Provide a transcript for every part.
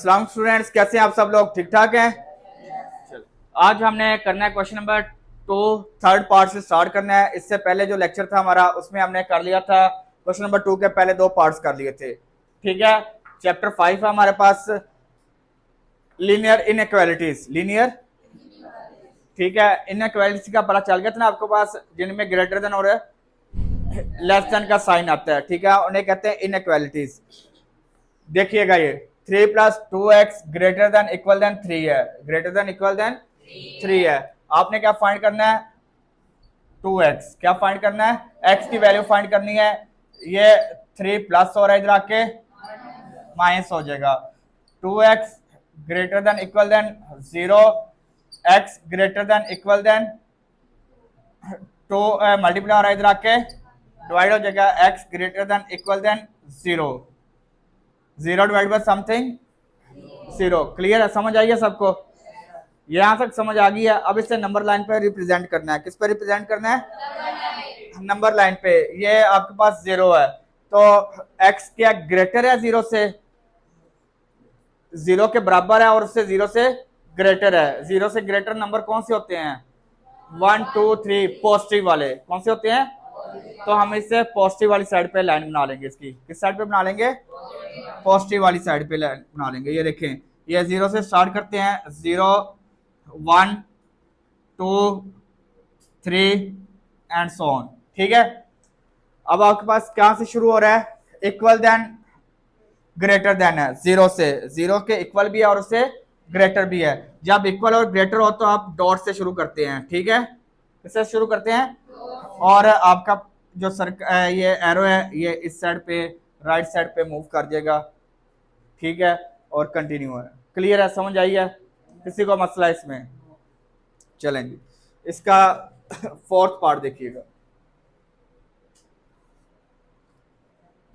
सलाम स्टूडेंट्स, कैसे हैं आप सब लोग? ठीक ठाक हैं? चलो, आज हमने करना है क्वेश्चन नंबर 2, थर्ड पार्ट से स्टार्ट करना है। इससे पहले जो लेक्चर था हमारा उसमें हमने कर लिया था क्वेश्चन नंबर 2 के पहले 2 पार्ट्स कर लिए थे। ठीक है, चैप्टर 5 है हमारे पास, लीनियर इनइक्वालिटीज। लीनियर, ठीक है, इनइक्वालिटी का पता चल गया था ना आपके पास, जिनमें ग्रेटर देन और लेस देन का साइन आता है। ठीक है, उन्हें कहते हैं इनइक्वालिटीज। देखिएगा, ये 3 plus 2x greater than equal than 3 है, ग्रेटर देन इक्वल देन 3 है। आपने क्या फाइंड करना है? 2x। क्या फाइंड करना है? x की वैल्यू फाइंड करनी है। ये 3 प्लस हो रहा है, इधर आके माइनस हो जाएगा। 2x greater than equal than 0, x greater than equal than 2 multiply हो रहा है, इधर आके डिवाइड हो जाएगा। x greater than equal than 0, 0 divide by something 0। Clear है? समझ आई है सबको? यहां तक समझ आ गई है। अब इसे नंबर लाइन पे रिप्रेजेंट करना है। किस पे रिप्रेजेंट करना है? नंबर लाइन पे। ये आपके पास 0 है, तो x क्या ग्रेटर है 0 से? 0 के बराबर है और उससे 0 से ग्रेटर है। 0 से ग्रेटर नंबर कौन से होते हैं? 1 2 3 पॉजिटिव वाले। कौन से होते हैं? तो हम इसे पॉजिटिव वाली साइड पे लाइन बना लेंगे। इसकी किस साइड पे बना लेंगे? पॉजिटिव वाली साइड पे लाइन बना लेंगे। ये देखें, ये 0 से स्टार्ट करते हैं। 0 1 2 3 एंड सो ऑन। ठीक है, अब आपके पास कहां से शुरू हो रहा है? इक्वल देन ग्रेटर देन है। 0 से, 0 के इक्वल भी है और उससे ग्रेटर भी है। जब इक्वल और ग्रेटर हो तो आप डॉट से शुरू करते हैं। ठीक है, किससे शुरू करते हैं? और आपका जो ये एरो है, ये इस साइड पे राइट साइड पे मूव कर जाएगा। ठीक है, और कंटिन्यू है। क्लियर है? समझ आई है? किसी को मसला है इसमें? चलेंगे, इसका फोर्थ पार्ट देखिएगा।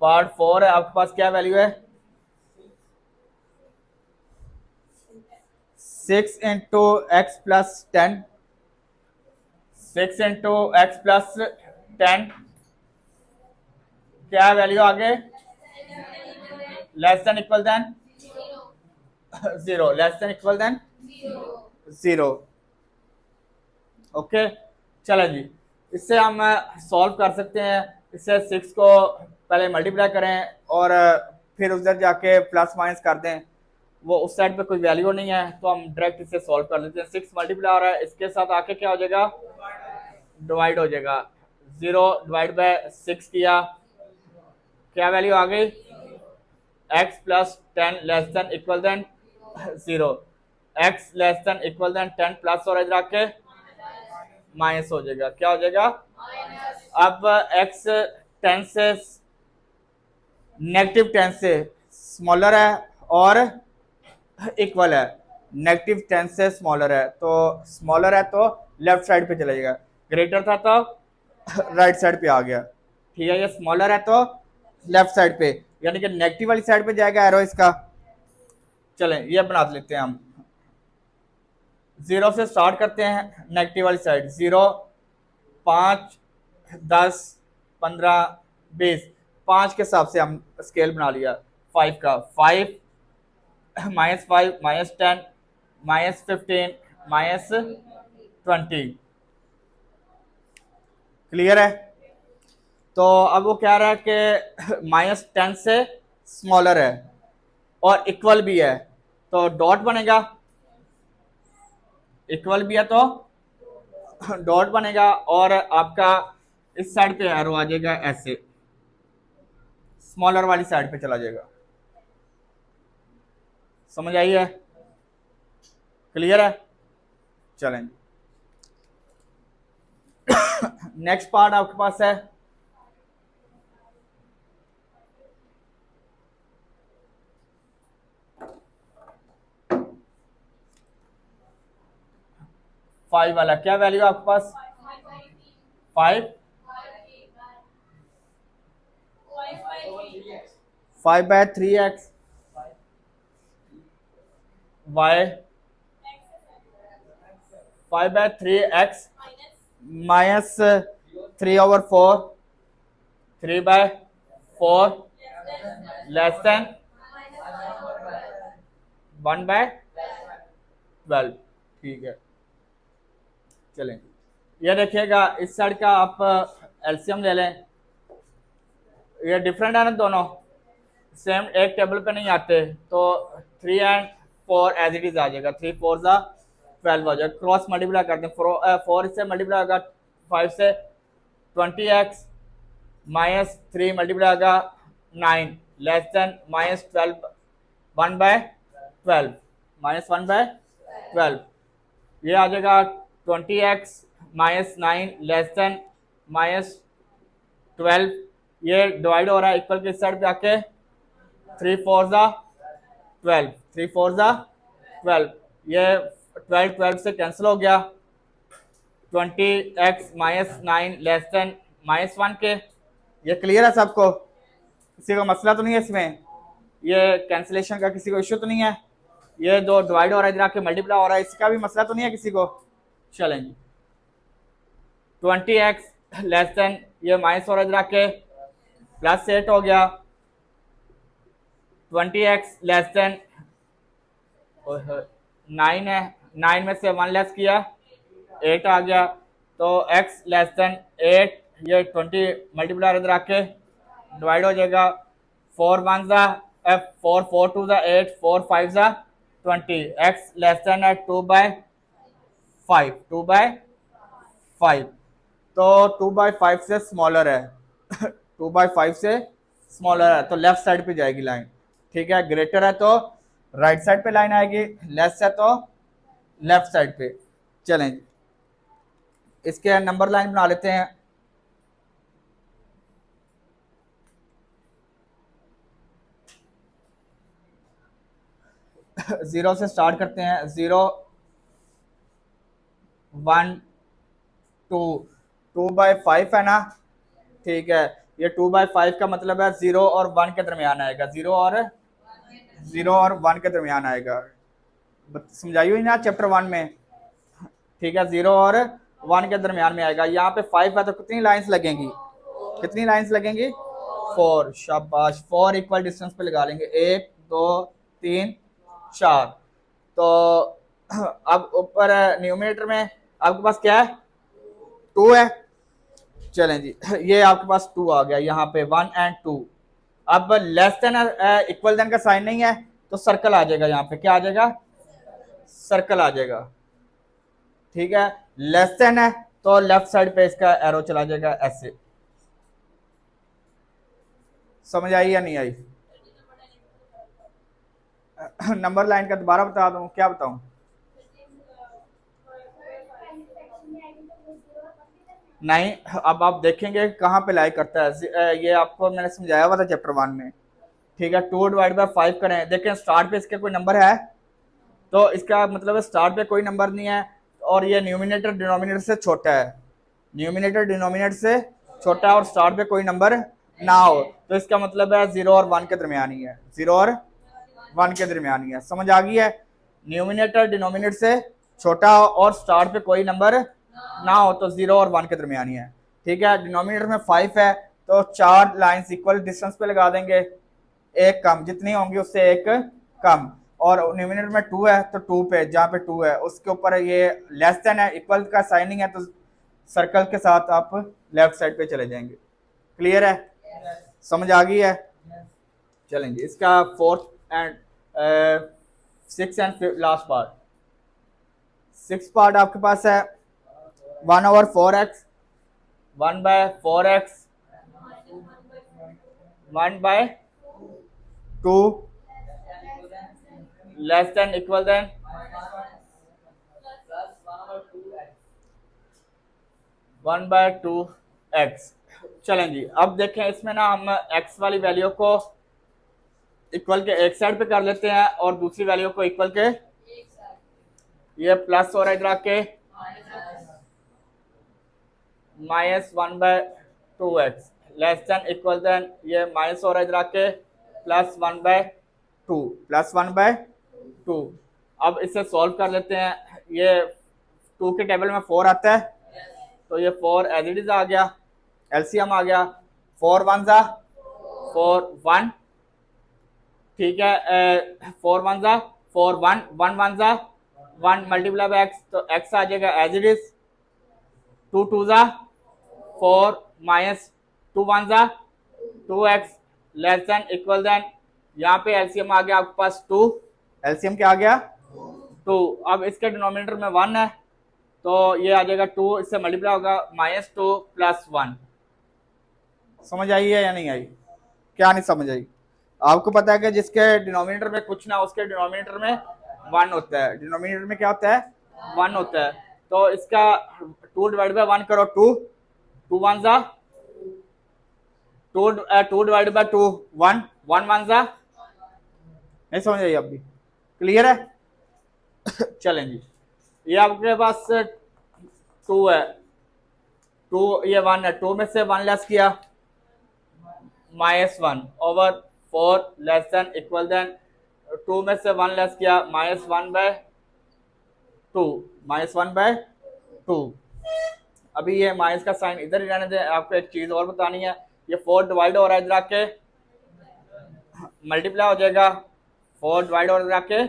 पार्ट 4 है आपके पास। क्या वैल्यू है? 6 into x plus 10, 6 into x plus 10। क्या वैल्यू आगे? Less than equal than 0, less than equal than 0। Okay, चलो जी, इससे हम सॉल्व कर सकते हैं। इससे 6 को पहले मल्टीप्लाई करें और फिर उधर जाके प्लस माइनस कर दें। वो उस साइड पे कोई वैल्यू नहीं है, तो हम डायरेक्ट इसे सॉल्व कर लेते हैं। 6 मल्टीप्लाई हो रहा है, इसके साथ आके क्या हो जाएगा? डिवाइड हो जाएगा। 0 डिवाइड बाय 6 किया, क्या वैल्यू आ गई? x plus 10 less than equal than 0, x less than equal than 10 plus हो रहा है, इधर आके माइनस हो जाएगा। क्या हो जाएगा? अब x 10 से नेगेटिव 10 से स्मॉलर है और इक्वल है। नेगेटिव 10 से स्मॉलर है, तो स्मॉलर है तो लेफ्ट साइड पे चला जाएगा। ग्रेटर था तो राइट साइड पे आ गया। ठीक है, ये स्मॉलर है तो लेफ्ट साइड पे, यानी कि नेगेटिव वाली साइड पे जाएगा एरो इसका। चलें, ये बना लेते हैं हम। 0 से स्टार्ट करते हैं, नेगेटिव वाली साइड। 0 5 10 15 20, 5 के हिसाब से हम स्केल बना लिया। 5 का 5 -5 -10 -15 -20। क्लियर है? तो अब वो कह रहा है कि -10 से स्मॉलर है और इक्वल भी है, तो डॉट बनेगा। इक्वल भी है तो डॉट बनेगा, और आपका इस साइड पे एरो आ जाएगा, ऐसे स्मॉलर वाली साइड पे चला जाएगा। समझ आई है? क्लियर है? चलें, नेक्स्ट पार्ट आपके पास है 5 वाला। क्या वैल्यू है आपके पास? 5 5/3x y 5/3x minus 3/4 3/4 less than 1/12, ठीक है। चलें, ये देखिएगा इस साइड का आप एलसीएम ले लें, ये डिफरेंट है ना दोनों, सेम एक टेबल पे नहीं आते, तो 3 and 4 एज इट इज आ जाएगा, 3 4 12 हो जाएगा। क्रॉस मल्टीप्लाई करते हैं, 4 इससे मल्टीप्लाई होगा 5 से, 20x माइनस 3 मल्टीप्लाई होगा 9 लेस देन -12, 1/12 -1/12, ये आ जाएगा 20x माइनस 9 लेस देन -12, ये डिवाइड हो रहा है इक्वल के इस साइड पे आके, 3 4 12, 3 4 12, ये 12 12 से कैंसिल हो गया, 20x माइनस 9 लेस देन -1 के। ये क्लियर है सबको? किसी को मसला तो नहीं है इसमें? ये कैंसिलेशन का किसी को इश्यू तो नहीं है? ये जो डिवाइड हो रहा है इधर आके मल्टीप्लाई हो रहा है, इसका भी मसला तो नहीं है किसी को? चलेंगे, 20x लेस देन ये माइनस हो रहा है इधर आके +8 हो गया, 20x लेस देन 9 है, 9 में से 1 लेस किया 8 आ गया, तो x लेस देन 8, ये 20 मल्टीप्लाई इधर आके डिवाइड हो जाएगा, 4 1 4 4 2 8, 4 5 20, x लेस देन है 2/5, 2/5, तो 2/5 से स्मॉलर है 2/5 से स्मॉलर है, तो लेफ्ट साइड पे जाएगी लाइन, ठीक है। ग्रेटर है तो राइट साइड पे लाइन आएगी, लेस है तो लेफ्ट साइड पे। चलें, इसके नंबर लाइन बना लेते हैं। जीरो से स्टार्ट करते हैं, 0 1 2, 2/5 है ना, ठीक है। ये 2/5 का मतलब है 0 और 1 के दरमियान आएगा, 0 और 1 के दरमियान आएगा, समझाई हुई ना चैप्टर 1 में, ठीक है। 0 और 1 के दरमियान में आएगा। यहाँ पे 5 है तो कितनी लाइंस लगेंगी, कितनी लाइंस लगेंगी? 4, शाबाश, 4 इक्वल डिस्टेंस पे लगा लेंगे, 1 2 3 4। तो अब ऊपर न्यूमरेटर में आपके पास क्या है? 2 है। चलें जी, ये आपके पास 2 आ गया यहाँ पे, 1 and 2। अब लेस देन इक्वल देन का साइन नहीं है तो सर्कल आ जाएगा, यहाँ पे क्या आ जाएगा? सर्कल आ जाएगा, ठीक है। लेस देन है तो लेफ्ट साइड पे इसका एरो चला जाएगा ऐसे। समझ आई या नहीं आई? नंबर लाइन का दोबारा बता दूं, क्या बताऊं? नहीं, अब आप देखेंगे कहाँ पे लाई करता है, ये आपको मैंने समझाया हुआ था चैप्टर 1 में, ठीक है। 2/5 करें, देखें स्टार्ट पे इसके कोई नंबर है तो इसका मतलब स्टार्ट पे कोई नंबर नहीं है, और ये न्यूमिनेटर डिनोमिनेटर से छोटा है, न्यूमिनेटर डिनोमिनेटर से छोटा है और स्टार्ट पे कोई नंबर ना हो, तो इसका मतलब है 0 और 1 के दरमियान ही है, 0 और 1 के दरमियान ही है। समझ आ गई है? न्यूमिनेटर डिनोमिनेटर से छोटा हो और स्टार्ट पे कोई नंबर ना हो तो 0 और 1 के दरमियान ही है, ठीक है। डिनोमिनेटर में 5 है तो 4 लाइंस इक्वल डिस्टेंस पे लगा देंगे, एक कम, जितनी होंगी उससे एक कम, और न्यूमिनेटर में 2 है तो 2 पे, जहाँ पे 2 है उसके ऊपर ये लेस देन है, इक्वल का साइनिंग है तो सर्कल के साथ आप लेफ्ट साइड पे चले जाएंगे। क्लियर है? समझ आ गई है? चलेंगे, इसका 4th and 6th and last part. 6th part आपके पास है 1/4x, 1/4x, 1/2 less than equal then 1/2x। चलें जी, अब देखें इसमें ना हम x वाली वैल्यू को इक्वल के एक साइड पे कर लेते हैं और दूसरी वैल्यू को इक्वल के, ये प्लस हो रहा है इधर आके -1/2x less than equal than, ये माइनस हो रहा है इधर आके +1/2, +1/2। अब इसे सॉल्व कर लेते हैं, ये 2 के टेबल में 4 आता है तो ये 4 एज इट इज आ गया, एलसीएम आ गया, 4 1 4 1, ठीक है, 4 1 4 1 1 1 जा 1 मल्टीप्लाई बाय एक्स, तो एक्स आ जाएगा एज इट इज। 2 2 जा 4 माइनस 2 1 जा 2x less than equal then, यहाँ पे एलसीएम आ गया आपके पास 2, एलसीएम क्या आ गया 2। अब इसके डिनोमिनेटर में 1 है तो ये आ जाएगा 2, इससे मल्टीप्लाई होगा -2 + 1। समझ आई है या नहीं आई? क्या नहीं समझ आई? आपको पता है कि जिसके डिनोमिनेटर में कुछ ना उसके डिनोमिनेटर में 1 होता है, डिनोमिनेटर में क्या होता है 1 होता है। तो इसका 2 डिवाइड बाय 1 करो 2 2 1 जा 2 डिवाइड बाय 2 1 1 1 जा, नहीं समझ आई? अभी क्लियर है? चलें जी, ये आपके पास 2 है, 2 ये 1 है, 2 में से 1 लेस किया -1 over 4 less than equal than 2 में से 1 लेस किया -1/2 -1/2। अभी ये माइनस का साइन इधर ही रहने दें। आपको एक चीज और बतानी है, ये 4 डिवाइड हो रहा है इधर आके मल्टीप्लाई हो जाएगा, 4 डिवाइड हो रहा है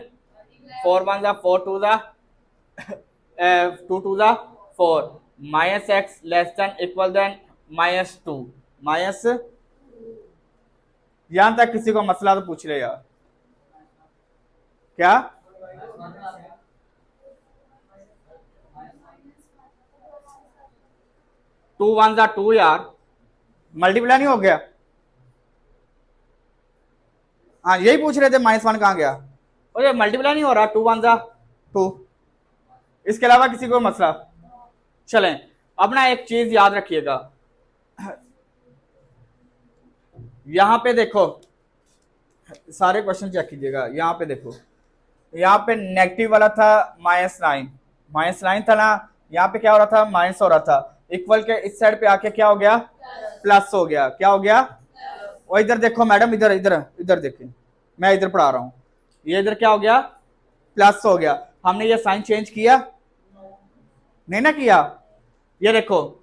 4 1 जा 4 2 जा 2 2 जा 4 -x less than equal than -2 minus. यहां तक किसी को मसला तो पूछ ले यार, क्या 2 1 जा 2 यार, मल्टीप्लाई नहीं हो गया? हाँ यही पूछ रहे थे, -1 कहाँ गया? और ये मल्टीप्लाई नहीं हो रहा, 2 1 जा 2। इसके अलावा किसी को मसला? चलें, अब ना एक चीज याद रखिएगा, यहां पे देखो सारे क्वेश्चन चेक कीजिएगा। यहाँ पे देखो, यहाँ पे नेगेटिव वाला था -9 था ना, यहाँ पे क्या हो रहा था माइनस हो रहा था, इक्वल के इस साइड पे आके क्या हो गया प्लस हो गया। क्या हो गया? और इधर देखो मैडम, इधर इधर इधर देखिए, मैं इधर पढ़ा रहा हूँ, ये इधर क्या हो गया प्लस हो गया। हमने ये साइन चेंज किया नहीं ना किया? ये देखो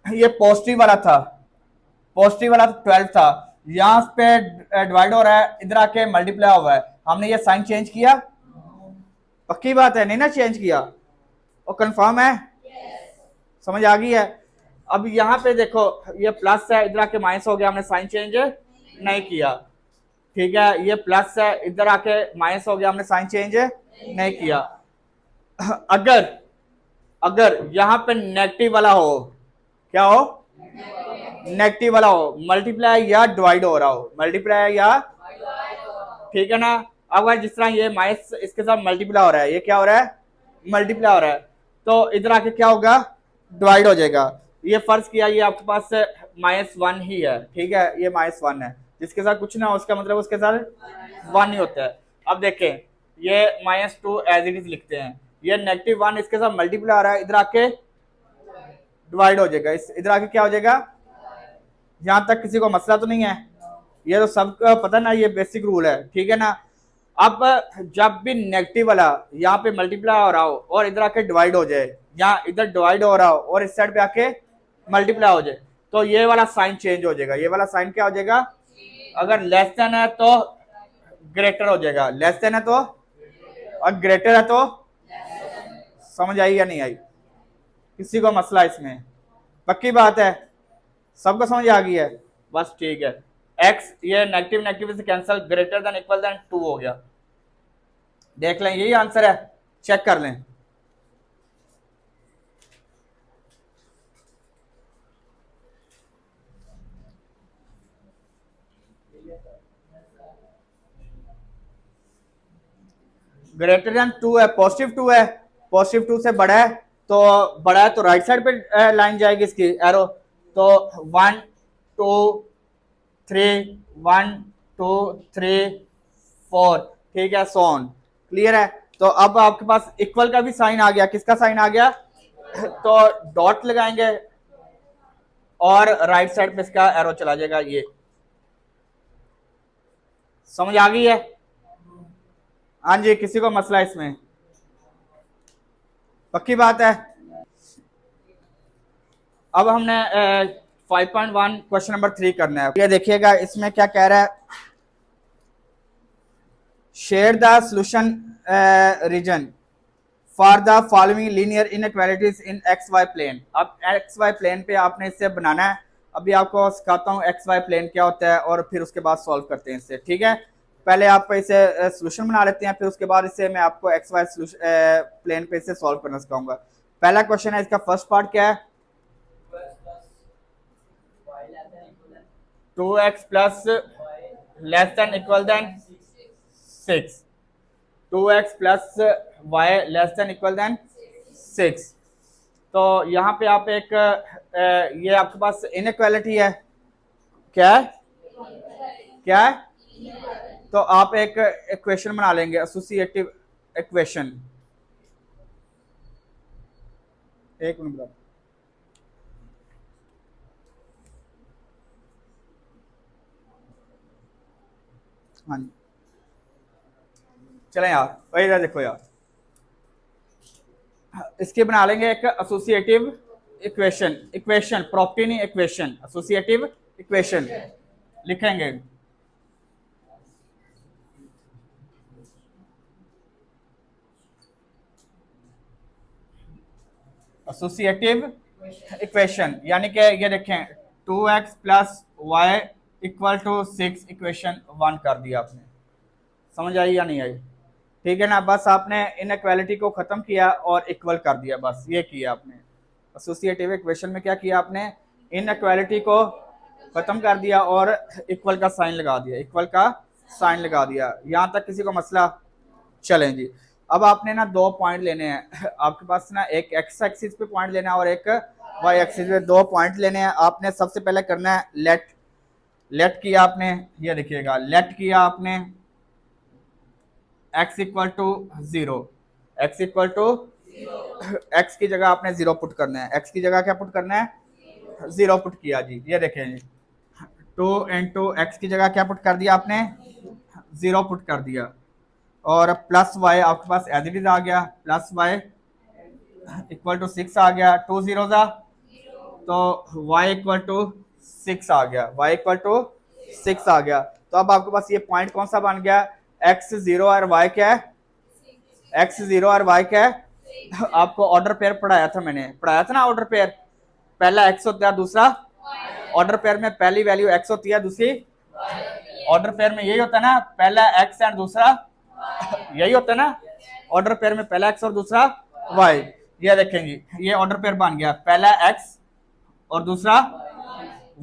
ये पॉजिटिव वाला था, पॉजिटिव वाला 12 था, यहाँ पे डिवाइड हो रहा है, इधर आके मल्टीप्लाई हुआ है, हमने ये साइन चेंज किया? पक्की बात है, नहीं ना चेंज किया? और कंफर्म है? समझ आ गई है? अब यहाँ पे देखो ये प्लस है, इधर आके माइनस हो गया, हमने साइन चेंज नहीं किया, ठीक है? ये प्लस है, इधर आके माइनस हो गया, हमने साइन चेंज नहीं किया। अगर अगर यहाँ पे नेगेटिव वाला हो, क्या हो नेगेटिव वाला हो, मल्टीप्लाई या डिवाइड हो रहा हो, मल्टीप्लाई या, ठीक है ना? अब जिस तरह ये माइनस इसके साथ मल्टीप्लाई हो रहा है, ये क्या हो रहा है मल्टीप्लाई हो रहा है, तो इधर आके क्या होगा डिवाइड हो जाएगा। ये फर्ज किया ये आपके पास -1 ही है, ठीक है? ये -1 है, जिसके साथ कुछ ना हो उसका मतलब उसके साथ 1 ही होता है। अब देखें ये -2 एज इट इज लिखते हैं, ये -1 इसके साथ मल्टीप्लाई आ रहा है, इधर आके डिवाइड हो जाएगा, इधर आके क्या हो जाएगा? यहां तक किसी को मसला तो नहीं है? ये तो सबको पता ना, ये बेसिक रूल है, ठीक है ना? अब जब भी नेगेटिव वाला यहाँ पे मल्टीप्लाई हो रहा हो और इधर आके डिवाइड हो जाए, यहाँ इधर डिवाइड हो रहा हो और इस साइड पे आके मल्टीप्लाई हो जाए, तो ये वाला साइन चेंज हो जाएगा। ये वाला साइन क्या हो जाएगा? अगर लेस देन है तो ग्रेटर हो जाएगा, लेस देन है तो, और ग्रेटर है तो। समझ आई या नहीं आई? किसी को मसला इसमें? पक्की बात है, सबको समझ आ गई है? बस ठीक है। x ये नेगेटिव नेगेटिव से cancel, greater than equal than 2 हो गया। देख लें यही आंसर है, चेक कर लें। ग्रेटर देन 2 है, पॉजिटिव 2 है, पॉजिटिव 2 से बड़ा है, तो राइट साइड पे लाइन जाएगी इसकी एरो, तो 1 2 3 1 2 3 4, ठीक है? So on. क्लियर है? तो अब आपके पास इक्वल का भी साइन आ गया। किसका साइन आ गया? तो डॉट लगाएंगे और राइट साइड पे इसका एरो चला जाएगा। ये समझ आ गई है? हाँ जी, किसी को मसला इसमें? पक्की बात है? अब हमने 5.1 क्वेश्चन नंबर 3 करना है। ये देखिएगा इसमें क्या कह रहा है, shade the solution region for the following linear inequalities in x y plane. अब एक्स वाई प्लेन पे आपने इससे बनाना है। अभी आपको सिखाता हूँ एक्स वाई प्लेन क्या होता है और फिर उसके बाद सॉल्व करते हैं इससे, ठीक है। पहले आप इसे सोल्यूशन बना लेते हैं, फिर उसके बाद इससे मैं आपको एक्स वाई प्लेन पे इसे सॉल्व करना सिखाऊंगा। पहला क्वेश्चन है, इसका फर्स्ट पार्ट क्या है? 2x plus less than equal than 6, 2x plus y less than equal than 6। तो यहाँ पे आप एक ये आपके पास इनइक्वालिटी है, क्या है? क्या है? तो आप एक इक्वेशन बना लेंगे, एसोसिएटिव इक्वेशन। एक मिनट बता, हाँ जी चलें यार, वही देखो यार, इसके बना लेंगे एक एसोसिएटिव इक्वेशन। इक्वेशन प्रॉपर्टी नहीं, इक्वेशन, एसोसिएटिव इक्वेशन लिखेंगे। एसोसिएटिव इक्वेशन यानी कि ये देखें 2x plus y equal to 6 equation 1 कर दिया आपने। समझ आई या नहीं आई? ठीक है ना, बस आपने इनइक्वालिटी को खत्म किया और इक्वल कर दिया, बस ये किया आपने। एसोसिएटिव इक्वेशन में क्या किया आपने? इनइक्वालिटी को खत्म कर दिया और इक्वल का साइन लगा दिया, इक्वल का साइन लगा दिया। यहाँ तक किसी को मसला? चलें जी। अब आपने ना दो पॉइंट लेने हैं आपके पास ना, एक एक्स एक्सिस पे पॉइंट लेना है और एक वाई एक्सिस पे दो पॉइंट लेने हैं। आपने सबसे पहले करना है लेट। लेट किया आपने, ये देखिएगा, लेट किया आपने x equal to 0, x equal to x की जगह आपने 0 पुट करना है। x की जगह क्या पुट करना है? 0 पुट किया जी। ये देखें जी, 2 इंटू एक्स की जगह क्या पुट कर दिया आपने? 0 पुट कर दिया। और प्लस वाई आपके पास एज इट इज आ गया, प्लस वाई इक्वल टू 6 आ गया, 2 जीरो था तो y इक्वल टू 6 आ गया, y इक्वल टू 6 आ गया। तो अब आपके पास ये पॉइंट कौन सा बन गया? x 0 और y क्या है? x 0 और y क्या है? आपको ऑर्डर पेयर पढ़ाया था, मैंने पढ़ाया था ना ऑर्डर पेयर। पहला x होता है, दूसरा ऑर्डर पेयर में पहली वैल्यू x होती है, दूसरी ऑर्डर पेयर में यही होता है ना, पहला x एंड दूसरा यही होता है ना ऑर्डर पेयर में, पहला x और दूसरा y। ये देखेंगे, ये ऑर्डर पेयर बन गया, पहला x और दूसरा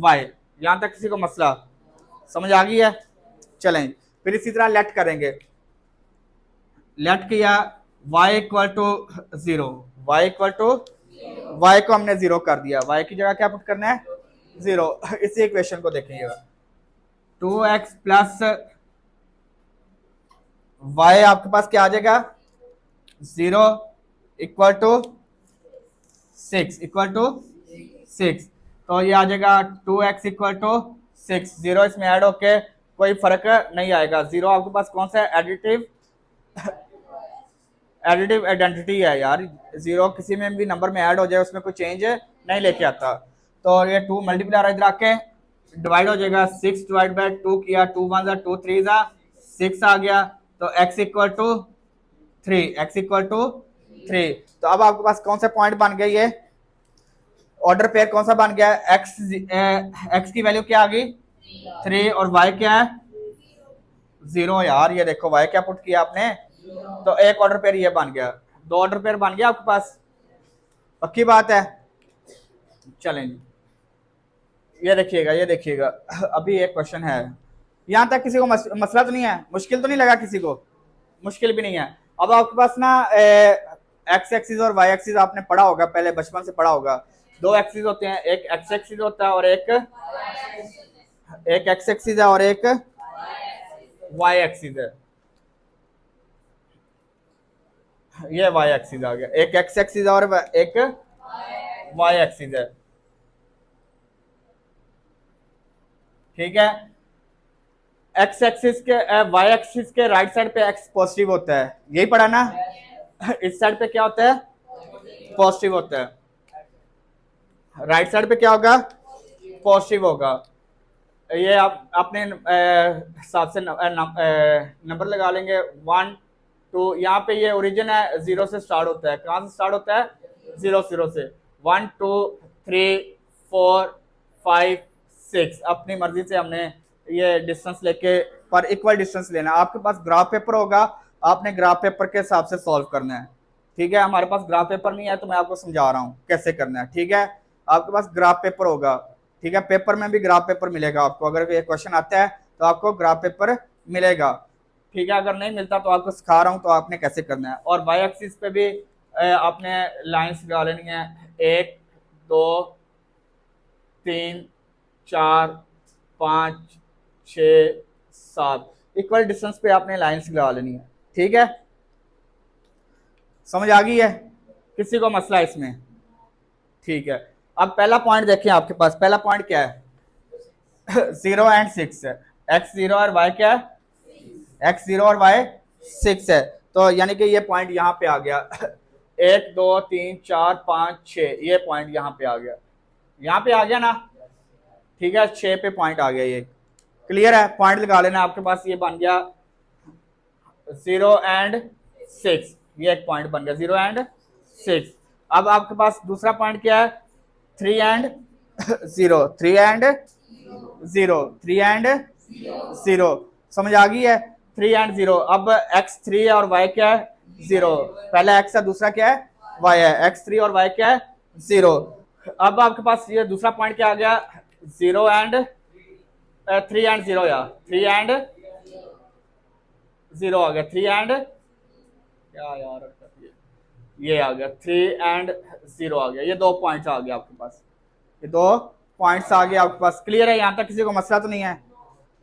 y। यहां तक किसी को मसला समझ आ गई है? चलें, फिर इसी तरह लेट करेंगे। लेट किया y equal to 0, y equal to, y को हमने 0 कर दिया, y की जगह क्या पुट करना है? 0। इसी इक्वेशन को देखेंगे, 2x प्लस y आपके पास क्या आ जाएगा? 0 इक्वल टू 6, इक्वल टू 6। तो ये आ जाएगा 2x इक्वल टू 6। 0 इसमें ऐड होके कोई फर्क नहीं आएगा। 0 आपके पास कौन सा एडिटिव आइडेंटिटी है यार। 0 किसी में भी नंबर में ऐड हो जाए उसमें कोई चेंज नहीं लेके आता। तो ये 2 मल्टीप्लाई इधर आके डिवाइड हो जाएगा, 6 डिवाइड बाई 2 किया, 2 1 जा 2 3 जा 6 आ गया। तो x equal to 3, x equal to 3। तो अब आपके पास कौन सा पॉइंट बन गया? ये ऑर्डर पेयर कौन सा बन गया? x की वैल्यू क्या आ गई? 3 और y क्या है? 0। यार ये देखो y क्या पुट किया आपने, तो एक ऑर्डर पेयर ये बन गया, दो ऑर्डर पेयर बन गया आपके पास। पक्की बात है? चलें, ये देखिएगा, ये देखिएगा, अभी एक क्वेश्चन है। यहां तक किसी को मसला तो नहीं है? मुश्किल तो नहीं लगा किसी को? मुश्किल भी नहीं है। अब आपके पास ना एक्स एक्सिस और वाई एक्सिस आपने पढ़ा होगा, पहले बचपन से पढ़ा होगा। दो एक्सिस होते हैं, एक एक्स एक्सिस होता है और एक एक्स एक्सिस है और एक वाई एक्सिस है। ये वाई एक्सिस आ गया, एक एक्स एक्सिस और एक वाई एक्सिस है, ठीक है। एक्स एक्सिस के वाई एक्सिस के राइट साइड पे एक्स पॉजिटिव होता है, यही पढ़ा ना। इस साइड पे क्या होता है? पॉजिटिव होता है। राइट साइड पे क्या होगा? पॉजिटिव होगा। ये आप अपने हिसाब से नंबर लगा लेंगे 1 2। यहाँ पे ये ओरिजिन है, 0 से स्टार्ट होता है। कहाँ से स्टार्ट होता है? 0 से 1 2 3 4 5 6। अपनी मर्जी से हमने ये डिस्टेंस लेके, पर इक्वल डिस्टेंस लेना। आपके पास ग्राफ पेपर होगा, आपने ग्राफ पेपर के हिसाब से सॉल्व करना है। ठीक है, हमारे पास ग्राफ पेपर नहीं है तो मैं आपको समझा रहा हूँ कैसे करना है। ठीक है, आपके पास ग्राफ पेपर होगा। ठीक है, पेपर में भी ग्राफ पेपर मिलेगा आपको। अगर ये क्वेश्चन आता है तो आपको ग्राफ पेपर मिलेगा। ठीक है, अगर नहीं मिलता तो आपको सिखा रहा हूँ तो आपने कैसे करना है। और वाई एक्सिस पे भी आपने लाइंस लगा लेनी है, 1 2 3 4 5 6 7। इक्वल डिस्टेंस पे आपने लाइंस लगा लेनी है। ठीक है, समझ आ गई है? किसी को मसला है इसमें? ठीक है, अब पहला पॉइंट देखें। आपके पास पहला पॉइंट क्या है? 0 एंड 6 है। x0 और y क्या है? x0 और y 6 है। तो यानी कि ये पॉइंट यहाँ पे आ गया। 1 2 3 4 5 6, ये पॉइंट यहाँ पे आ गया। यहाँ पे आ गया ना? ठीक है, 6 पे पॉइंट आ गया। ये क्लियर है? पॉइंट लगा लेना। आपके पास ये बन गया 0 एंड 6, ये एक पॉइंट बन गया 0 एंड 6। अब आपके पास दूसरा पॉइंट क्या है? 3 एंड 0, 3 एंड 0, 3 एंड 0। समझ आ गई है? 3 एंड 0। अब x3 है और y क्या है? 0। पहला x है, दूसरा क्या है? y है। x3 और y क्या है? 0। अब आपके पास ये दूसरा पॉइंट क्या आ गया? 0 एंड 3 एंड 0 या 3 एंड 0 आ गया। 3 एंड क्या यार, ये आ गया 3 एंड 0 आ गया। ये 2 पॉइंट्स आ गए आपके पास, ये 2 पॉइंट्स आ गए आपके पास। क्लियर है? यहां तक किसी को मसला तो नहीं है?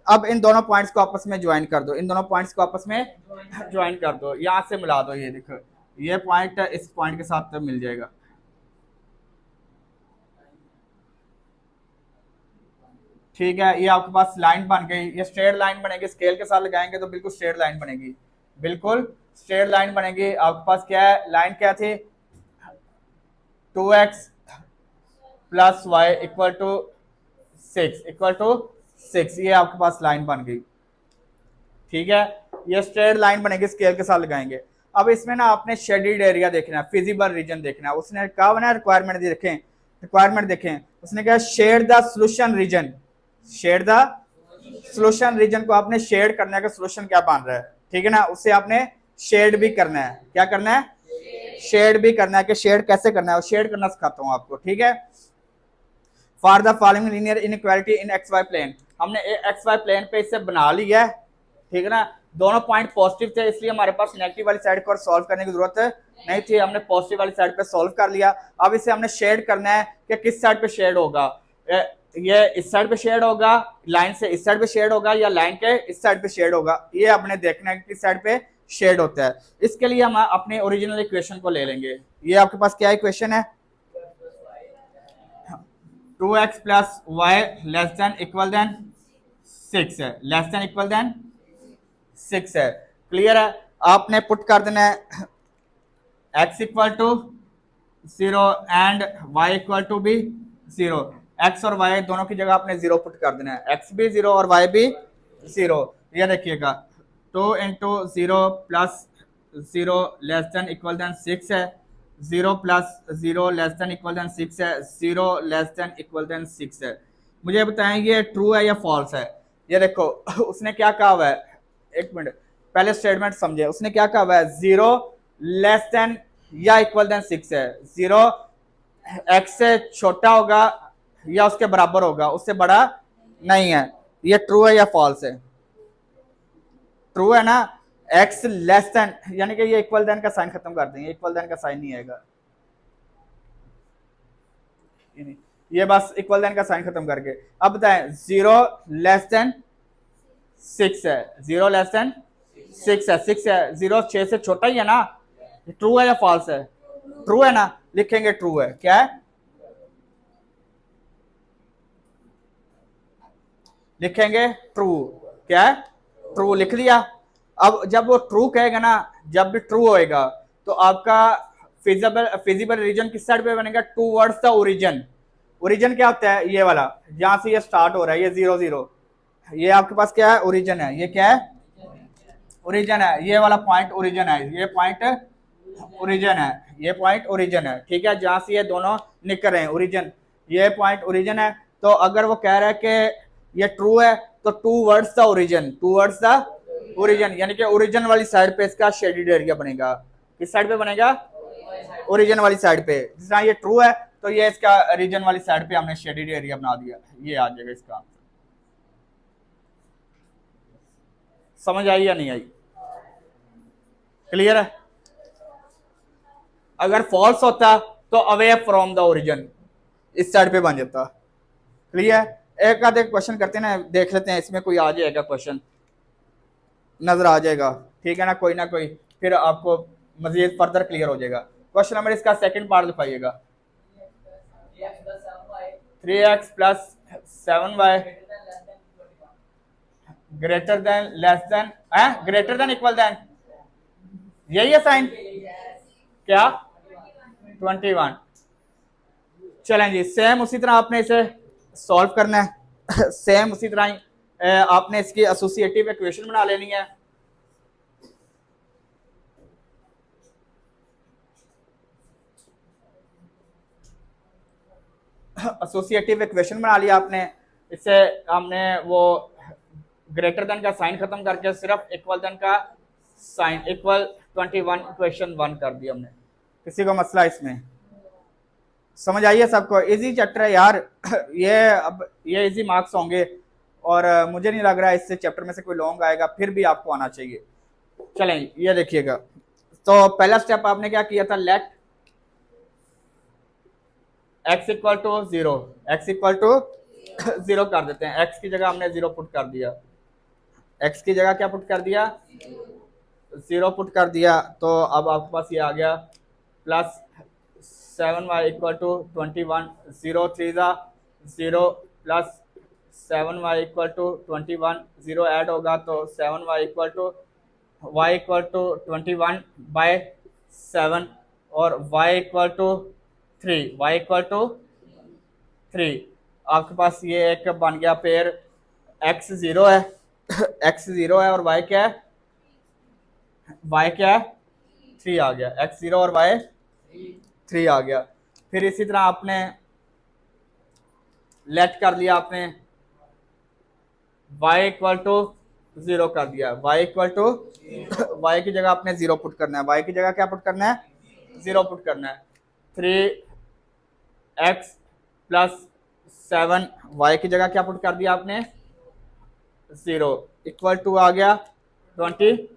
अब इन दोनों पॉइंट्स को आपस में ज्वाइन कर दो। इन दोनों पॉइंट्स को आपस में ज्वाइन कर दो, यहां से मिला दो। ये देखो, ये पॉइंट इस पॉइंट के साथ मिल जाएगा। ठीक है, ये आपके पास लाइन बन गई। ये स्ट्रेट लाइन बनेगी, स्केल के साथ लगाएंगे तो बिल्कुल स्ट्रेट लाइन बनेगी, बिल्कुल स्ट्रेट लाइन बनेगी। आपके पास क्या है? लाइन क्या थी? 2x plus y equal to 6 ये आपके पास लाइन बन गई। ठीक है, ये स्ट्रेट लाइन बनेगी, स्केल के साथ लगाएंगे। अब इसमें ना आपने शेडेड एरिया देखना है, फिजिबल रीजन देखना है। उसने कहा ना रिक्वायरमेंट देखें, रिक्वायरमेंट देखें। उसने कहा shade the solution region, shade the solution region को आपने शेड करना है कि सोल्यूशन क्या बन रहा है। ठीक है ना, उससे आपने शेड भी करना है। क्या करना है? शेड भी करना है। कि शेड कैसे करना है, शेड करना सिखाता हूं आपको। ठीक है, for the following linear inequality in x y plane, हमने एक्स वाई प्लेन पे इसे बना लिया है। ठीक है ना, दोनों पॉइंट पॉजिटिव थे, इसलिए हमारे पास नेगेटिव वाली साइड को सॉल्व करने की जरूरत नहीं थी। हमने पॉजिटिव वाली साइड पे सॉल्व कर लिया। अब इसे हमने शेड करना है कि किस साइड पे शेड होगा। ये इस साइड पे शेड होगा, लाइन से इस साइड पे शेड होगा, या लाइन के इस साइड पे शेड होगा। ये हमने देखना है कि किस साइड पे शेड होता है। इसके लिए हम अपने ओरिजिनल इक्वेशन को ले लेंगे। ये आपके पास क्या इक्वेशन है? 2x plus y less than equal than 6 है, लेस देन इक्वल देन 6 है। क्लियर है? आपने पुट कर देना है x equal to 0 and y equal to भी 0। x और y दोनों की जगह आपने 0 पुट कर देना है, x भी 0 और y भी 0। ये देखिएगा 2 into 0 plus 0 less than equal than 6 है, 0 plus 0 less than equal than 6 है, 0 लेस देन इक्वल देन 6 है। मुझे बताएं ये ट्रू है या फॉल्स है? ये देखो उसने क्या कहा हुआ है, एक मिनट पहले स्टेटमेंट समझे। उसने क्या कहा हुआ है? 0 लेस देन या इक्वल देन 6 है। 0 x से छोटा होगा या उसके बराबर होगा, उससे बड़ा नहीं है। ये ट्रू है या फॉल्स है? ट्रू है ना। x लेस देन, यानी कि ये इक्वल देन का साइन खत्म कर देंगे, इक्वल देन का साइन नहीं आएगा। ये बस इक्वल देन का साइन खत्म करके। अब बताएं 0 लेस देन 6 है, 0 लेस देन 6 है, 6 है। 0 6 से छोटा ही है ना। ट्रू है या फॉल्स है? ट्रू है ना, लिखेंगे ट्रू है। क्या है? लिखेंगे ट्रू। क्या है? ट्रू लिख दिया। अब जब वो ट्रू कहेगा ना, जब भी ट्रू होएगा तो आपका फिजिबल रीजन किस साइड पे बनेगा? Towards the origin. ओरिजिन क्या होता है? ये वाला जहां से ये स्टार्ट हो रहा है, ये 0 0, ये आपके पास क्या है? ओरिजिन है। ये क्या है? ओरिजिन है। ये वाला पॉइंट ओरिजिन है, ये पॉइंट ओरिजिन है, ये पॉइंट ओरिजिन है। ठीक है, जहां से ये दोनों निकल रहे हैं, ओरिजिन, ये पॉइंट ओरिजिन है। तो अगर वो कह रहा है कि ये ट्रू है तो towards the origin, towards the origin, यानी कि ओरिजिन वाली साइड पे इसका शेडेड एरिया बनेगा। किस साइड पे बनेगा? ओरिजिन वाली साइड पे। जिस तरह ये ट्रू है तो ये इसका रीजन वाली साइड पे हमने शेडेड एरिया बना दिया, ये आ जाएगा इसका। समझ आई या नहीं आई? क्लियर है? अगर फॉल्स होता तो अवे फ्रॉम द ओरिजिन इस साइड पे बन जाता। क्लियर? एक आधे क्वेश्चन करते हैं ना, देख लेते हैं इसमें कोई आ जाएगा क्वेश्चन, नजर आ जाएगा। ठीक है ना, कोई ना कोई, फिर आपको मजीद फर्दर क्लियर हो जाएगा। क्वेश्चन नंबर इसका सेकंड पार्ट लिखाइएगा। 3x plus 7y greater than less than, greater than equal than, यही है साइन क्या? 21। चलें जी, सेम उसी तरह आपने इसे सॉल्व करना है। सेम उसी तरह ही आपने इसकी एसोसिएटिव इक्वेशन बना लेनी है। एसोसिएटिव इक्वेशन बना लिया आपने, इससे हमने वो ग्रेटर देन का साइन खत्म करके सिर्फ इक्वल देन का साइन, इक्वल 21 इक्वेशन 1 कर दिया हमने। किसी को मसला इसमें? समझ आइए सबको? इजी चैप्टर है यार। ये अब ये इजी मार्क्स होंगे और मुझे नहीं लग रहा है इससे चैप्टर में से कोई लॉन्ग आएगा, फिर भी आपको आना चाहिए। चलें ये देखिएगा, तो पहला स्टेप आपने क्या किया था? Let x equal to 0, x equal to 0 कर देते हैं। x की जगह हमने 0 पुट कर दिया, x की जगह क्या पुट कर दिया? 0 पुट कर दिया। तो अब आपके पास ये आ गया plus 7y equal to 21, 0 3 0 plus 7y equal to 21, 0 add होगा तो 7y equal to y equal to 21 by 7 और y equal to 3, y equal to 3। आपके पास ये एक बन गया पेयर, x 0 है, x 0 है और y क्या है? y क्या है? 3 आ गया, x 0 और y 3 आ गया। फिर इसी तरह आपने लेट कर लिया, आपने y इक्वल टू 0 कर दिया, y इक्वल टू y की जगह आपने 0 पुट करना है, y की जगह क्या पुट करना है? 0 पुट करना है। 3x प्लस 7 y की जगह क्या पुट कर दिया आपने? 0 इक्वल टू आ गया 21,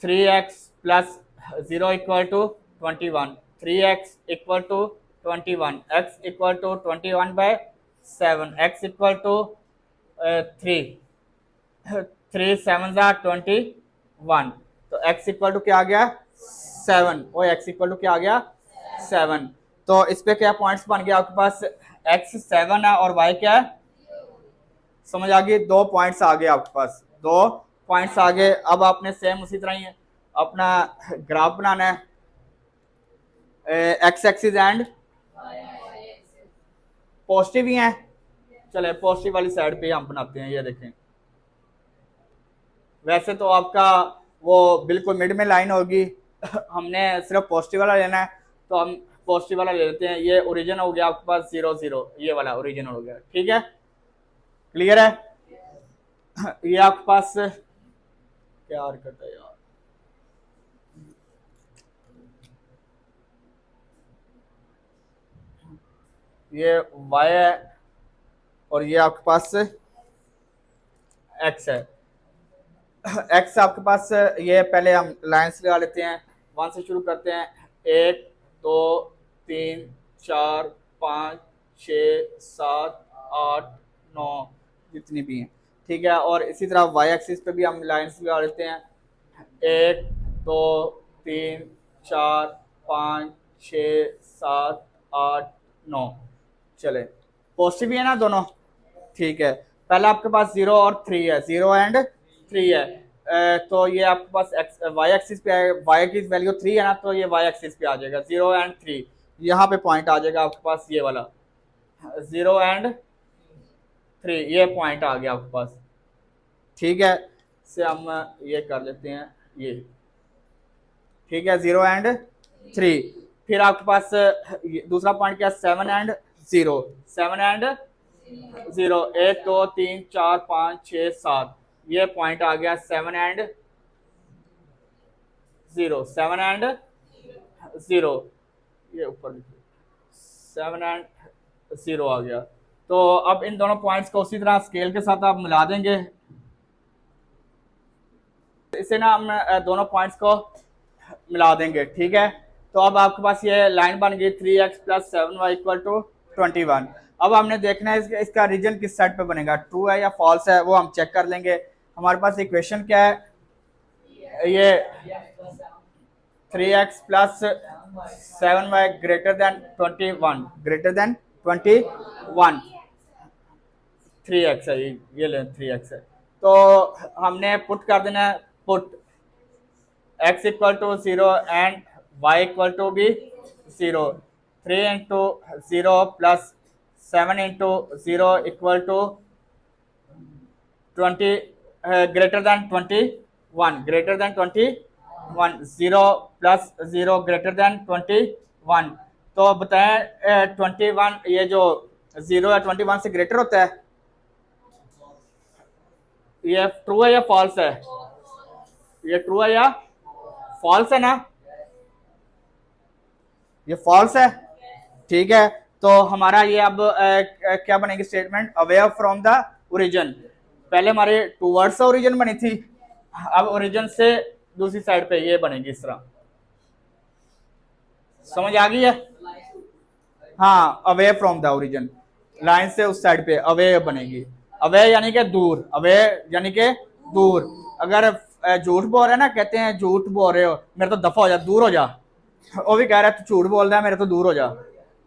3x plus 0 equal to 21, 3x equal to 21, x equal to 21 by 7, x equal to 3, 3 7 21, तो x इक्वल टू क्या आ गया? 7, और x इक्वल टू क्या आ गया? 7। तो इस पे क्या पॉइंट्स बन गया आपके पास? x 7 है और y क्या है? समझ आ गई? 2 पॉइंट्स आ गए आपके पास, 2 पॉइंट्स आ गए। अब आपने सेम उसी तरह ही अपना ग्राफ बनाना है, एक्स एक्सिस एंड पॉजिटिव ही है। चले पॉजिटिव वाली साइड पे हम बनाते हैं, ये देखें। वैसे तो आपका वो बिल्कुल मिड में लाइन होगी, हमने सिर्फ पॉजिटिव वाला लेना है तो हम पॉजिटिव वाला ले लेते हैं। ये ओरिजिन हो गया आपके पास 0 0, ये वाला ओरिजिन हो गया। ठीक है, क्लियर है? ये आपके पास क्या हरकत है यार, ये y है और ये आपके पास x है। x आपके पास, ये पहले हम लाइंस लगा लेते हैं, 1 से शुरू करते हैं। 1 2 3 4 5 6 7 8 9 जितनी भी हैं। ठीक है, और इसी तरह y एक्सिस पे भी हम लाइंस लगा लेते हैं। 1 2 3 4 5 6 7 8 9। चले पॉजिटिव ही है ना दोनों? ठीक है, पहले आपके पास 0 और 3 है, 0 एंड 3 है। तो ये आपके पास y एक्सिस पे है, y की वैल्यू 3 है ना, तो ये y एक्सिस पे आ जाएगा 0 एंड 3। यहाँ पे पॉइंट आ जाएगा आपके पास ये वाला 0 एंड 3, ये पॉइंट आ गया आपके पास। ठीक है, से हम ये कर लेते हैं ये। ठीक है, 0 एंड 3। फिर आपके पास दूसरा पॉइंट क्या, 7 एंड 0। 7 एंड 0, 1 2 3 4 5 6 7, ये पॉइंट आ गया 7 एंड 0। 7 एंड 0, ये ऊपर लिखिए 7 एंड 0 आ गया। तो अब इन दोनों पॉइंट्स को उसी तरह स्केल के साथ आप मिला देंगे। इसे ना हम दोनों पॉइंट्स को मिला देंगे। ठीक है, तो अब आपके पास ये लाइन बन गई 3x + 7y = 21। अब हमने देखना है इसका रीजन किस साइड पे बनेगा, ट्रू है या फॉल्स है, वो हम चेक कर लेंगे। हमारे पास इक्वेशन क्या है, ये 3x + 7y > 21, > 21, 3x है, ये ले 3x है। तो हमने पुट कर देना है, पुट x = 0 एंड y = भी 0। 3 × 0 + 7 × 0 = 20 greater than 21, greater than 21, 0 + 0 greater than 21। तो बताएं 21, ये जो 0 है 21 से ग्रेटर होता है, ये ट्रू है या फॉल्स है, ये ट्रू है या फॉल्स है ना, ये फॉल्स है। ठीक है, तो हमारा ये अब क्या बनेगी statement, away from the origin. पहले हमारे टूवर्ड्स ओरिजिन बनी थी, अब ओरिजिन से दूसरी साइड पे ये बनेगी इस तरह। समझ आ गई है? हाँ, away from the origin, line से उस साइड पे अवे बनेगी। अवे यानी कि दूर, अवे यानी कि दूर। अगर झूठ बोल रहे हैं ना, कहते हैं झूठ बोल रहे हो, मेरे तो दफा हो जा, दूर हो जा, वो भी कह रहा है तू झूठ बोल रहा है, मेरे तो दूर हो जा।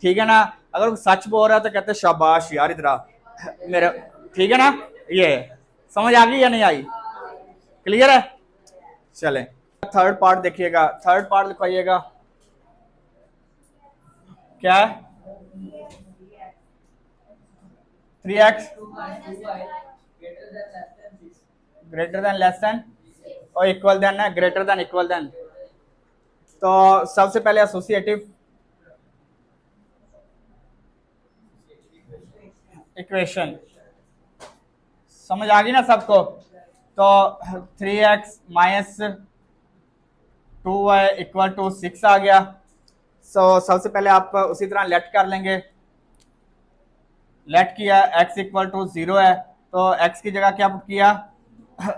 ठीक है ना, अगर सच बोल रहा है तो कहते हैं शाबाश यार, इधर मेरे। ठीक है ना, ये समझ आ गई या नहीं आई, क्लियर है? चले थर्ड पार्ट देखिएगा, थर्ड पार्ट लिखवाइएगा। क्या है, 3x greater than less then और इक्वल देन है, ग्रेटर देन इक्वल देन। तो सबसे पहले एसोसिएटिव इक्वेशन समझ आ गई ना सबको। तो 3x - 2y = 6 आ गया। सबसे पहले आप उसी तरह लेट कर लेंगे। लेट किया, x = 0 है, तो x की जगह क्या पुट किया,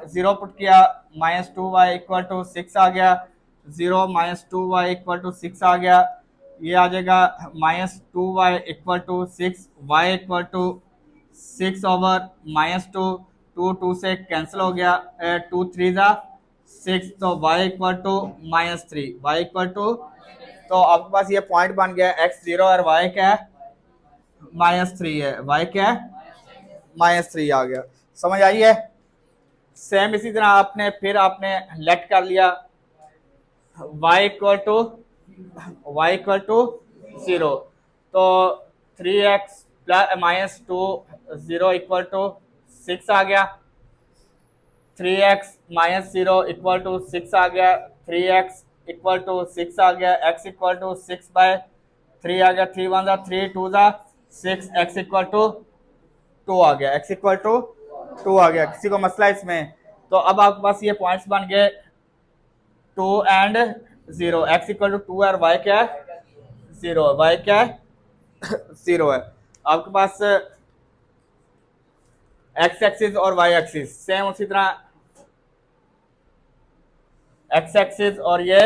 0 पुट किया, -2y = 6 आ गया। 0 - 2y = 6 आ गया, ये आ जाएगा -2y = 6, y = 6 ओवर -2, 2 से कैंसिल हो गया, 2 3 ज़ा 6, तो y = -3, y = तो आपके पास ये पॉइंट बन गया x 0 और y क्या है, -3 है, y क्या है, -3 आ गया। समझ आई है? सेम इसी तरह आपने लेट कर लिया, y = 0, तो 3x - 2 0 = 6 आ गया। 3x - 0 = 6 आ गया, 3x = 6 आ गया, x = 6/3 आ गया, 3 1 ज़ा 3, 2 ज़ा 6, x = 2 आ गया, x = 2 आ गया। किसी को मसला इसमें? तो अब आपके पास ये पॉइंट्स बन गए 2 एंड 0, x = 2 है और y क्या है, 0, y क्या है 0 है। आपके पास x एक्सिस और y एक्सिस सेम उसी तरह, x एक्सिस और ये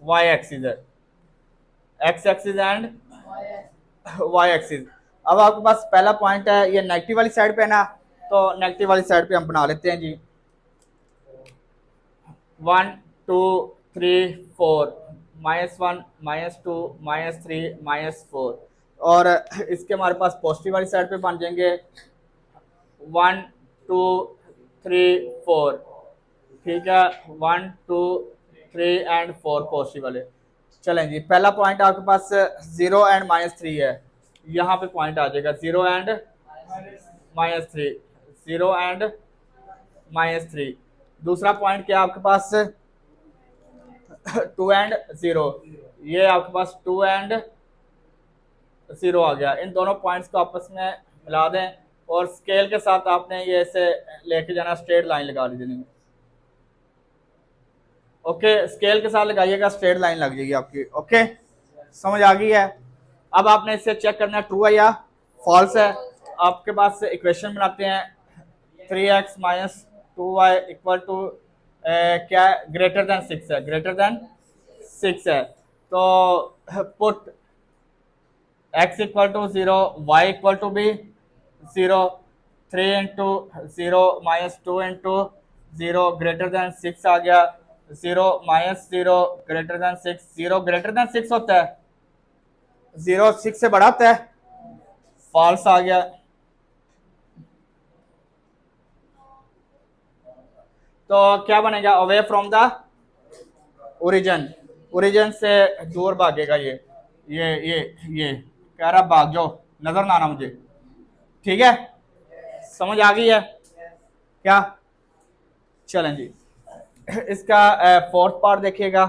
y एक्सिस है, x axis and y axis. अब आपके पास पहला पॉइंट है ये नेगेटिव वाली साइड पे है ना, तो नेगेटिव वाली साइड पे हम बना लेते हैं जी, 1 2 3 4, -1 -2 -3 -4, और इसके हमारे पास पॉजिटिव वाली साइड पे बन जाएंगे 1 2 3 4। ठीक है, 1 2 3 एंड 4 पॉजिटिव वाले। चलें जी, पहला पॉइंट आपके पास 0 एंड -3 है, यहाँ पे पॉइंट आ जाएगा 0 एंड -3, 0 एंड -3। दूसरा पॉइंट क्या आपके पास 2 एंड 0, ये आपके पास 2 एंड 0 आ गया। इन दोनों पॉइंट्स को आपस में मिला दें और स्केल के साथ आपने ये ऐसे लेके जाना, स्ट्रेट लाइन लगा लीजिए। ओके, स्केल के साथ लगाइएगा, स्ट्रेट लाइन लग जाएगी आपकी। ओके, समझ आ गई है। अब आपने इसे चेक करना है ट्रू है या फॉल्स है। आपके पास इक्वेशन बनाते हैं 3x - 2y इक्वल टू क्या ग्रेटर देन 6 है, ग्रेटर देन 6 है। तो put x equal to 0, y equal to भी 0, 3 इंटू 0 -2 इंटू 0 ग्रेटर देन 6 आ गया। 0 -0 ग्रेटर देन 6, 0 ग्रेटर देन 6 होता है, 0 6 से बड़ा होता है, फॉल्स आ गया। तो क्या बनेगा, away from the origin, origin से दूर भागेगा। ये कह रहा भाग जाओ, नजर ना आना मुझे। ठीक है, समझ आ गई है क्या? चलें जी, इसका फोर्थ पार्ट देखिएगा।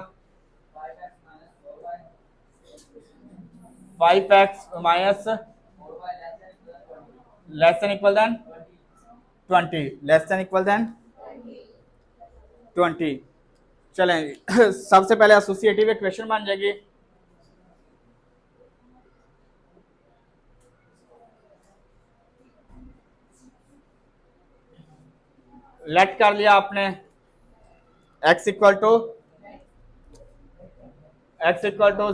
5x minus less than equal than 20, less than equal than 20। चलें सबसे पहले एसोसिएटिव इक्वेशन बन जाएगी। लेट कर लिया आपने x इक्वल टू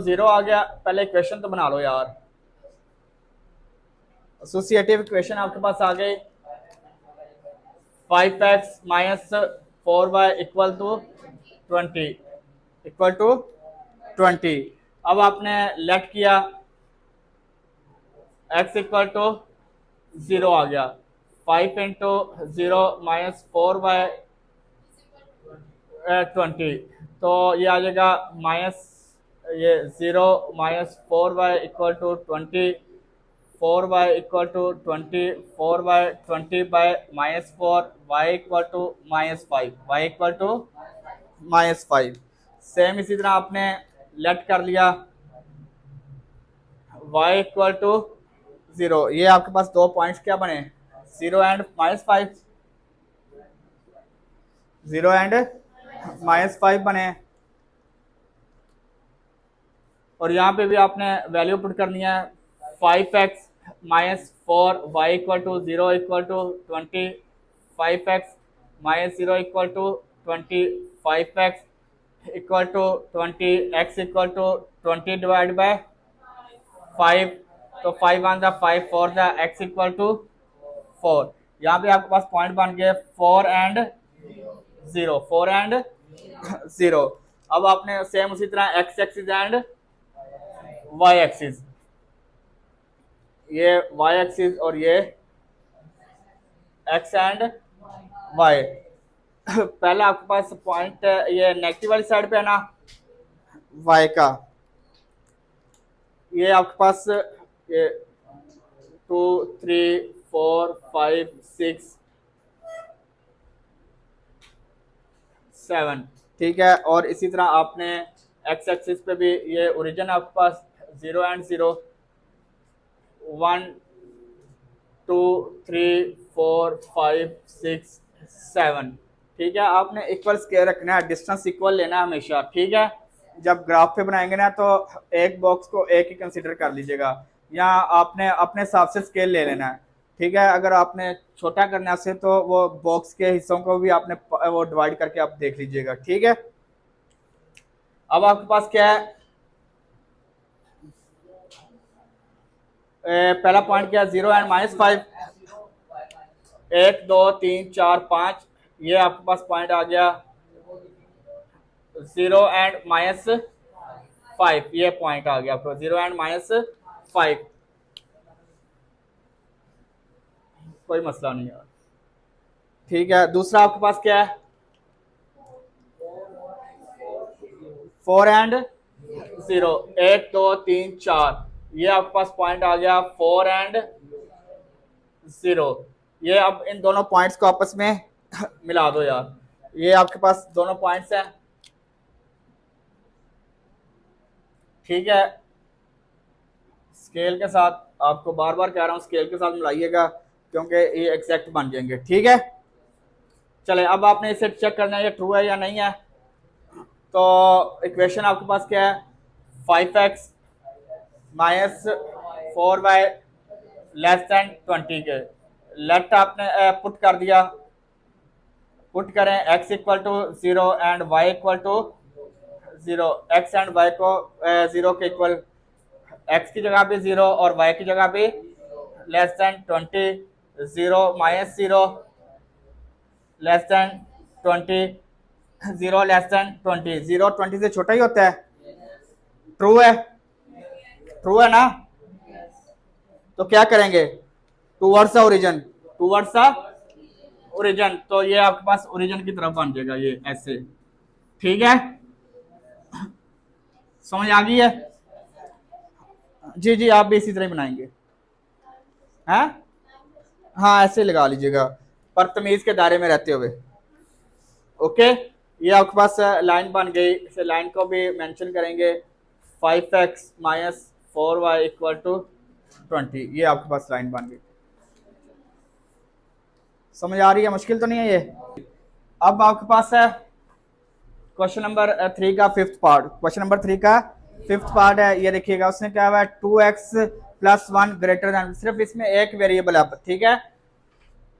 0 आ गया। पहले इक्वेशन तो बना लो यार, एसोसिएटिव इक्वेशन आपके पास आ गई 5x minus 4y equal to 20। अब आपने लेट किया x इक्वल टू 0 आ गया, 5 इंटू 0 -4y 20, तो ये आ जाएगा माइनस ये 0 -4y equal to 20, 4y equal to 20, 4y 20 by -4, y equal to -5, y equal to -5। Same इसी तरह आपने लेट कर लिया y इक्वल टू 0। ये आपके पास दो पॉइंट्स क्या बने, 0 एंड -5, 0 एंड -5 बने। और यहाँ पे भी आपने वैल्यू पुट करनी है 5x - 4y equal to 0 equal to 20, 5x - 0 equal to 20, 5x equal to 20, x equal to 20 divide by 5, तो 5 one the 5 4 the x equal to 4। यहाँ पे आपके पास पॉइंट बन गए 4 एंड 0, 4 एंड 0। अब आपने सेम उसी तरह x axis and y axis, ये y एक्सिस और ये x एंड y। पहले आपके पास पॉइंट ये नेगेटिव वाली साइड पे है ना y का, ये आपके पास ये 2 3 4 5 6 7, ठीक है। और इसी तरह आपने x एक्सिस पे भी ये ओरिजिन आपके पास 0 एंड 0, 1 2 3 4 5 6 7, ठीक है। आपने इक्वल स्केल रखना है, डिस्टेंस इक्वल लेना है हमेशा, ठीक है। जब ग्राफ पे बनाएंगे ना तो एक बॉक्स को एक ही कंसीडर कर लीजिएगा, या आपने अपने हिसाब से स्केल ले लेना है, ठीक है। अगर आपने छोटा करना है उसे तो वो बॉक्स के हिस्सों को भी आपने वो डिवाइड करके आप देख लीजिएगा, ठीक है। अब आपके पास क्या है, पहला पॉइंट क्या है 0 एंड -5, 1 2 3 4 5, ये आपके पास पॉइंट आ गया 0 एंड -5, ये पॉइंट आ गया आपको 0 एंड -5, कोई मसला नहीं है, ठीक है। दूसरा आपके पास क्या है 4 एंड 0, 1 2 3 4, ये आपके पास पॉइंट आ गया 4 एंड 0। ये अब इन दोनों पॉइंट्स को आपस में मिला दो यार, ये आपके पास दोनों पॉइंट्स हैं, ठीक है। स्केल के साथ, आपको बार बार कह रहा हूँ स्केल के साथ मिलाइएगा क्योंकि ये एग्जैक्ट बन जाएंगे, ठीक है। चले अब आपने इसे चेक करना है ये ट्रू है या नहीं है। तो इक्वेशन आपके पास क्या है, 5x minus 4y less than 20 के लेट आपने पुट कर दिया, पुट करें x equal to 0 and y equal to 0, x and y को 0 के इक्वल, x की जगह पे 0 और y की जगह पे less than 20, 0 minus 0 less then 20, 0 less then 20, 0 20 से छोटा ही होता है, ट्रू है, ट्रू है ना। तो क्या करेंगे, towards the origin, towards the origin, तो ये आपके पास ओरिजिन की तरफ बन जाएगा ये ऐसे, ठीक है। समझ आ गई है, जी जी आप भी इसी तरह बनाएंगे, हैं हाँ ऐसे लगा लीजिएगा पर तमीज के दायरे में रहते हुए, ओके। ये आपके पास लाइन बन गई, इस लाइन को भी मेंशन करेंगे, 5x minus 4y equal to 20, ये आपके पास लाइन बन गई। समझ आ रही है, मुश्किल तो नहीं है ये। अब आपके पास है क्वेश्चन नंबर 3 का फिफ्थ पार्ट, क्वेश्चन नंबर 3 का फिफ्थ पार्ट है, ये देखिएगा उसने क्या हुआ है 2x प्लस 1 ग्रेटर देन, सिर्फ इसमें एक वेरिएबल है, ठीक है,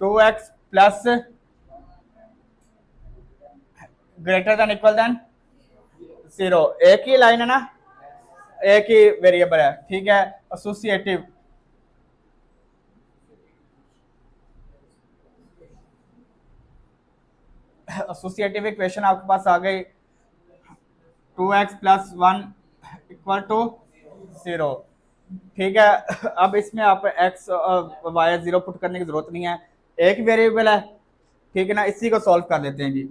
2x plus greater than equal than 0, एक ही लाइन है ना, एक ही वेरिएबल है, ठीक है। एसोसिएटिव, एसोसिएटिव इक्वेशन आपके पास आ गई, 2x प्लस 1 इक्वल टू 0, ठीक है। अब इसमें आप x और y 0 पुट करने की जरूरत नहीं है, एक वेरिएबल है, ठीक है ना, इसी को सॉल्व कर लेते हैं जी।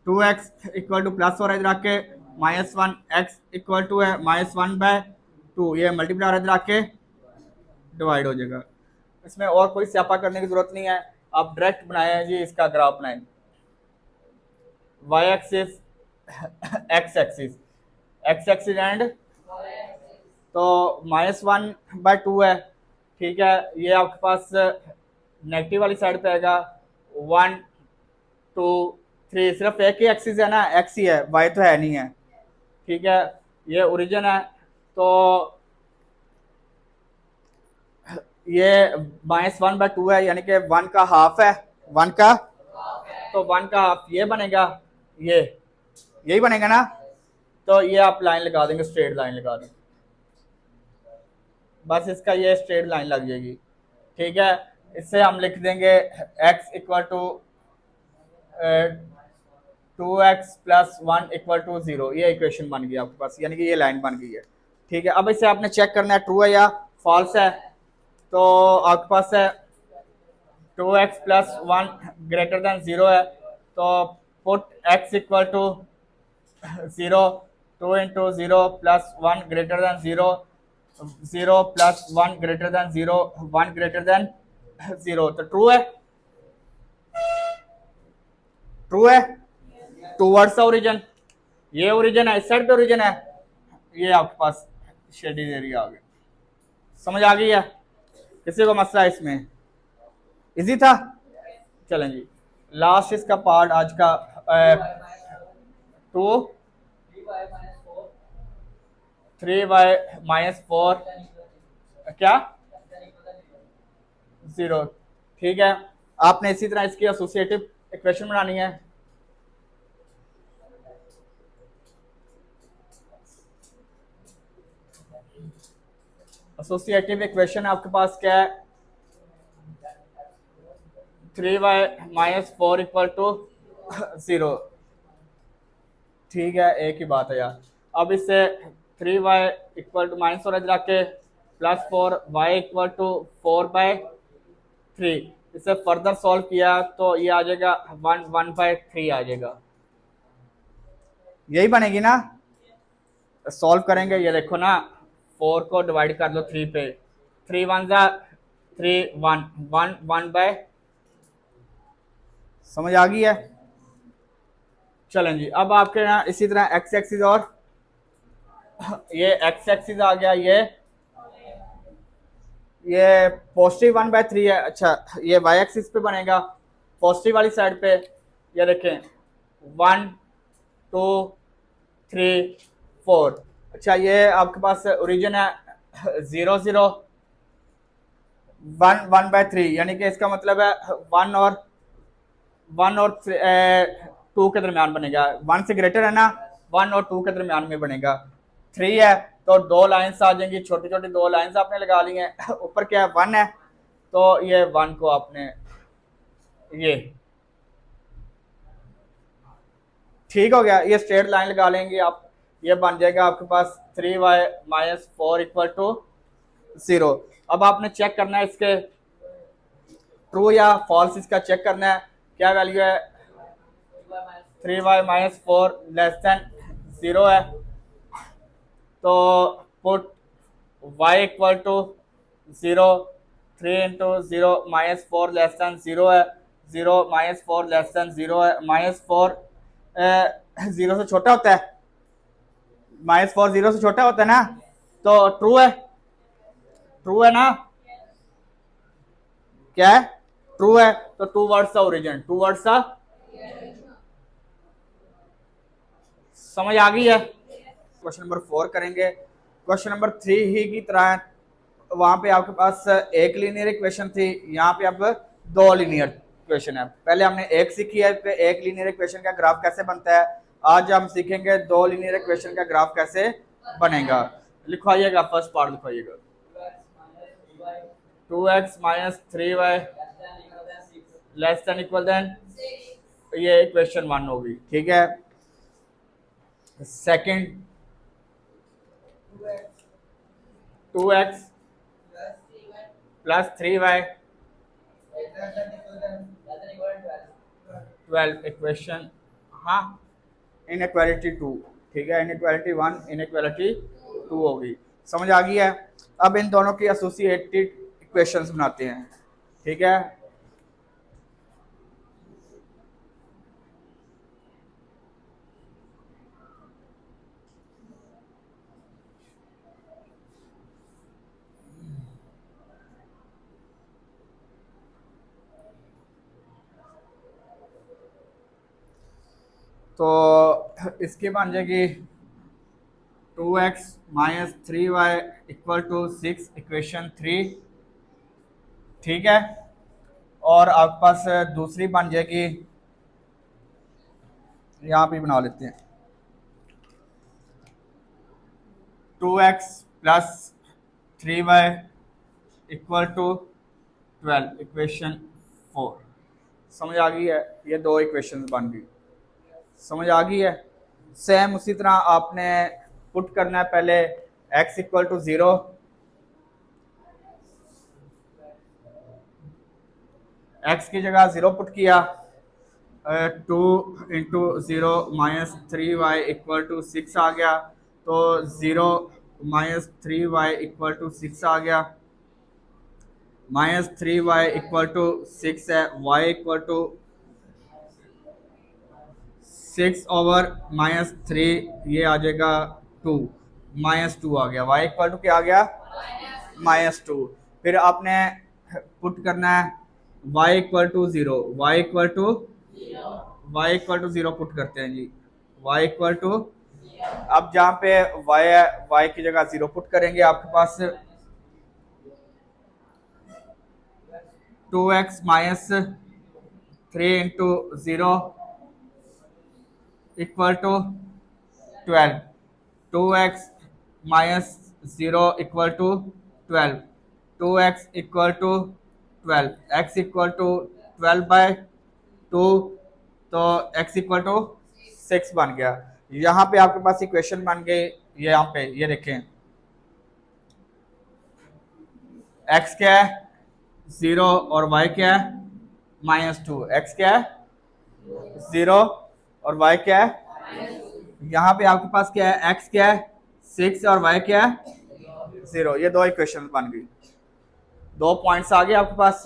2x इक्वल टू प्लस हो रहा है इधर आके माइनस 1, x इक्वल टू है माइनस 1/2, ये मल्टीप्लाई हो रहा है इधर आके डिवाइड हो जाएगा, इसमें और कोई स्यापा करने की जरूरत नहीं है, आप डायरेक्ट बनाए जी, इसका ग्राफ बनाए, y axis x axis, x axis and, तो -1/2 है, ठीक है। ये आपके पास नेगेटिव वाली साइड पे आएगा 1 2 3, सिर्फ एक ही एक्सिस है ना, x ही है, y तो है नहीं है, ठीक है। ये ओरिजिन है, तो ये -1/2 है, यानी कि 1 का हाफ है, 1 का, तो 1 का हाफ ये बनेगा, ये यही बनेगा ना, तो ये आप लाइन लगा देंगे, स्ट्रेट लाइन लगा देंगे, बस इसका ये स्ट्रेट लाइन लग जाएगी, ठीक है। इससे हम लिख देंगे x equal to 2x plus 1 equal to 0, ये इक्वेशन बन गई आपके पास, यानी कि ये लाइन बन गई है, ठीक है। अब इसे आपने चेक करना है ट्रू है या फॉल्स है, तो आपके पास है 2x प्लस 1 ग्रेटर देन 0 है, तो put x equal to 0, 2 into 0 plus 1 greater than 0, 0 plus 1 greater than 0, 1 greater than 0, तो ट्रू है, ट्रू है, टूवर्ड्स ओरिजिन, ये ओरिजिन है, इस साइड पे ओरिजिन है, ये आपके पास शेडेड एरिया आ गया। समझ आ गई है, किसी को मसला है इसमें, इजी था। चलें जी, लास्ट इसका पार्ट आज का 3y माइनस 4 क्या 0, ठीक है। आपने इसी तरह इसकी एसोसिएटिव इक्वेशन बनानी है, एसोसिएटिव इक्वेशन आपके पास क्या है, 3y माइनस 4 इक्वल टू 0, ठीक है, एक ही बात है यार। अब इससे 3y इक्वल टू माइनस और जाके प्लस 4y इक्वल टू 4/3, इसे फर्दर सॉल्व किया तो ये आ जाएगा 1/3 आ जाएगा, यही बनेगी ना, सॉल्व करेंगे। ये देखो ना, 4 को डिवाइड कर लो 3 पे, 3 1 जा 3 1 1 1 बाय, समझ आ गई है। चलें जी, अब आपके यहाँ इसी तरह एक्स एक्सिस और ये एक्स एक्सिस आ गया, ये पॉजिटिव 1/3 है। अच्छा, ये वाई एक्सिस पे बनेगा पॉजिटिव वाली साइड पे। ये देखें 1 2 3 4। अच्छा, ये आपके पास ओरिजिन है 0 0 1 1/3, यानी कि इसका मतलब है 1 और 2 के दरमियान बनेगा। 1 से ग्रेटर है ना, 1 और 2 के दरमियान में बनेगा। 3 है तो 2 लाइन्स आ जाएंगी, छोटी छोटी 2 लाइन्स आपने लगा ली हैं। ऊपर क्या है 1 है, तो ये 1 को आपने ये ठीक हो गया, ये स्ट्रेट लाइन लगा लेंगे आप। ये बन जाएगा आपके पास 3y - 4 = 0। अब आपने चेक करना है इसके ट्रू या फॉल्स, इसका चेक करना है। क्या वैल्यू है, 3y - 4 < 0 है, तो पुट y = 0, 3 × 0 - 4 < 0 है, 0 - 4 < 0 है, -4 0 से छोटा होता है, -4 0 से छोटा होता है ना, तो ट्रू है ना, क्या है, ट्रू है, तो towards the origin, towards the, समझ आ गई है। क्वेश्चन नंबर 4 करेंगे। क्वेश्चन नंबर 3 ही की तरह, वहां पे आपके पास एक लीनियर इक्वेशन थी, यहाँ पे अब 2 लीनियर इक्वेशन है। पहले हमने एक सीखी है कि एक लीनियर इक्वेशन का ग्राफ कैसे बनता है, आज हम सीखेंगे 2 लीनियर इक्वेशन का ग्राफ कैसे बनेगा। लिखवाइएगा, फर्स्ट पार्ट लिखवाइएगा, 2x - 3y < ये इक्वेशन 1 होगी, ठीक है। सेकंड 2x + 3y 12 इक्वेशन, हाँ, इनइक्वालिटी 2, ठीक है, इनइक्वालिटी 1 इनइक्वालिटी 2 होगी, समझ आ गई है। अब इन दोनों की एसोसिएटेड इक्वेशंस बनाते हैं, ठीक है। तो इसकी बन जाएगी 2x - 3y = 6 इक्वेशन 3, ठीक है। और आपके पास दूसरी बन जाएगी, यहाँ पे बना लेते हैं, 2x + 3y = 12 इक्वेशन 4, समझ आ गई है। ये 2 इक्वेशन बन गई, समझ आ गई है। सेम उसी तरह आपने पुट करना है, पहले x = 0, x की जगह 0 पुट किया, 2 × 0 - 3y = 6 आ गया, तो 0 - 3y = 6 आ गया, -3y = 6 है, y = 6/-3, ये आ जाएगा 2, -2 आ गया, y = क्या आ गया, -2। फिर आपने पुट करना है y = 0, y = 0 पुट करते हैं जी, y = अब जहाँ पे y है, y की जगह 0 पुट करेंगे, आपके पास 2x - 3 × 0 = 12, 2x - 0 = 12, 2x = 12, x = 12/2, तो x = 6 बन गया। यहाँ पे आपके पास इक्वेशन बन गई, ये यहाँ पे ये देखें, x क्या है 0 और y क्या है -2, x क्या है 0 और y क्या है, यहाँ पे आपके पास क्या है, x क्या है 6 और y क्या है 0। ये दो इक्वेशन बन गई, दो पॉइंट्स आ गए आपके पास।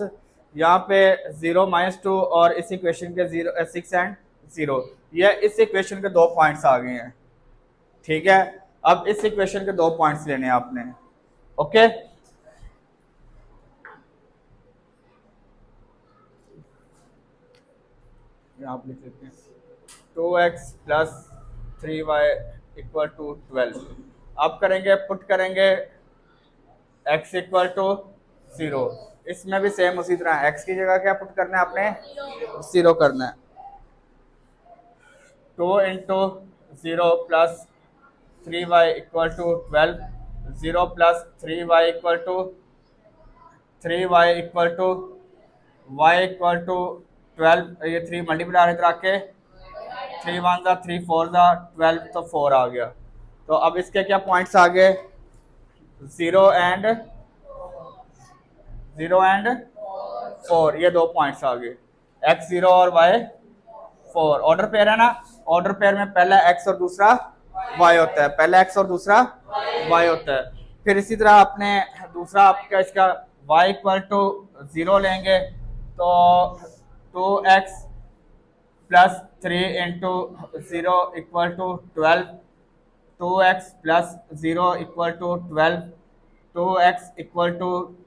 यहाँ पे 0 - 2 और इस इक्वेशन के 6 एंड 0, ये इस इक्वेशन के दो पॉइंट्स आ गए हैं। ठीक है, अब इस इक्वेशन के दो पॉइंट्स लेने हैं आपने। ओके, यहाँ पे लिख लेते हैं 2x + 3y = 12। अब करेंगे, पुट करेंगे x = 0। इसमें भी सेम उसी तरह x की जगह क्या पुट करना है आपने 0 करना है। 2 × 0 + 3y = 12, 0 + 3y = 3y = y = 12। ये 3 मल्टीप्लाई इधर आके 3 1 ज़ा 3 4 ज़ा 12, तो 4 आ गया। तो अब इसके क्या पॉइंट्स आ गए 0 एंड 4, ये दो पॉइंट्स आ गए x 0 और y 4। ऑर्डर पेयर है ना, ऑर्डर पेयर में पहला x और दूसरा y होता है, पहला x और दूसरा y होता है। फिर इसी तरह आपने दूसरा आपका इसका y = 0 लेंगे तो 2x + 3 × 0 = 12, 2x + 0 = 12, 2x =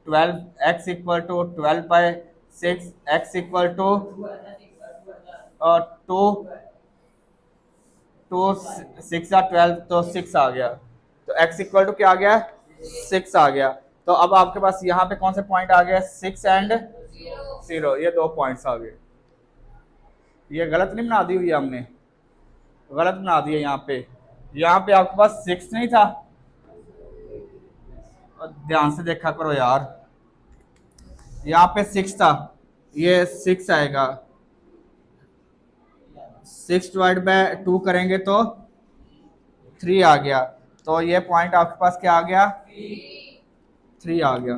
12, x = 12/6, x = 2, 2 6 12, तो 6 आ गया। तो x = क्या आ गया 6 आ गया। तो अब आपके पास यहाँ पे कौन से पॉइंट आ गए 6 एंड 0, ये दो पॉइंट्स आ गए। ये गलत नहीं बना दी हुई हमने, गलत बना दिया यहाँ पे आपके पास 6 नहीं था, ध्यान से देखा करो यार, यहाँ पे 6 था, ये 6 आएगा। 6 / 2 करेंगे तो 3 आ गया। तो ये पॉइंट आपके पास क्या आ गया 3 आ गया।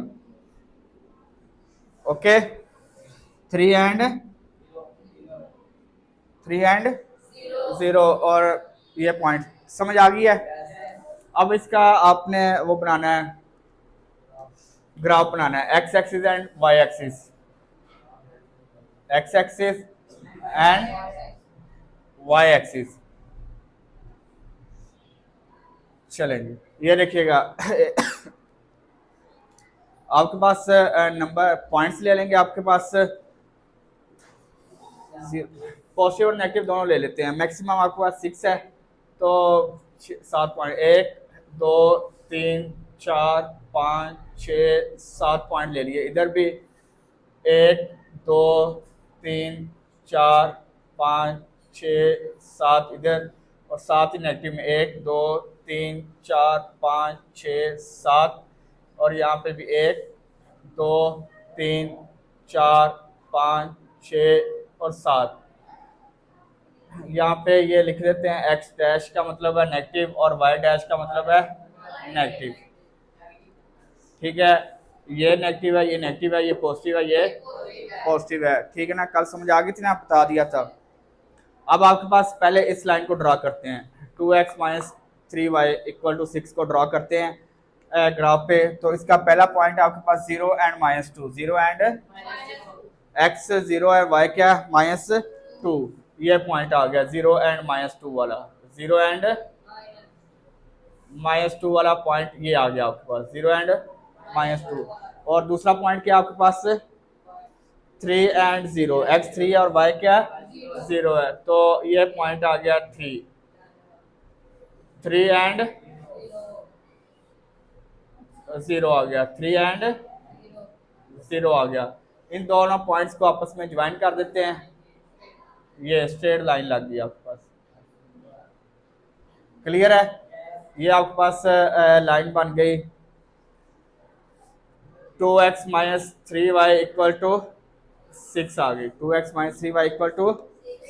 ओके, 3 एंड 0 और ये पॉइंट समझ आ गई है। अब इसका आपने वो बनाना है, ग्राफ बनाना है, x axis and y axis, x axis and y axis. चलेंगे, ये देखिएगा आपके पास नंबर पॉइंट्स ले लेंगे, आपके पास पॉजिटिव और नेगेटिव दोनों ले लेते हैं। मैक्सिमम आपके पास 6 है तो 7 पॉइंट, 1 2 3 4 5 6 7 पॉइंट ले लिए। इधर भी 1 2 3 4 5 6 7 इधर, और 7 ही नेगेटिव में 1 2 3 4 5 6 7, और यहाँ पे भी 1 2 3 4 5 6 और 7। यहाँ पे ये लिख देते हैं x डैश का मतलब है नेगेटिव और y डैश का मतलब है नेगेटिव। ठीक है, ये नेगेटिव है, ये नेगेटिव है, ये पॉजिटिव है, ये पॉजिटिव है। ठीक है ना, कल समझ आ गई थी ना, बता दिया था। अब आपके पास पहले इस लाइन को ड्रा करते हैं, 2x - 3y = 6 को ड्रा करते हैं ग्राफ पे। तो इसका पहला पॉइंट आपके पास 0 एंड -2, 0 एंड x 0 है, y क्या -2, ये पॉइंट आ गया 0 एंड -2 वाला, 0 एंड -2 वाला पॉइंट ये आ गया आपके पास 0 एंड -2। और दूसरा पॉइंट क्या आपके पास 3 एंड 0, x 3 है और y क्या 0 है, तो ये पॉइंट आ गया 3 एंड 0 आ गया, 3 एंड 0 आ गया। इन दोनों पॉइंट्स को आपस में ज्वाइन कर देते हैं, ये स्ट्रेट लाइन लग गई आपके पास। क्लियर है, ये आपके पास लाइन बन गई 2x - 3y = 6 आ गई, 2x - 3y =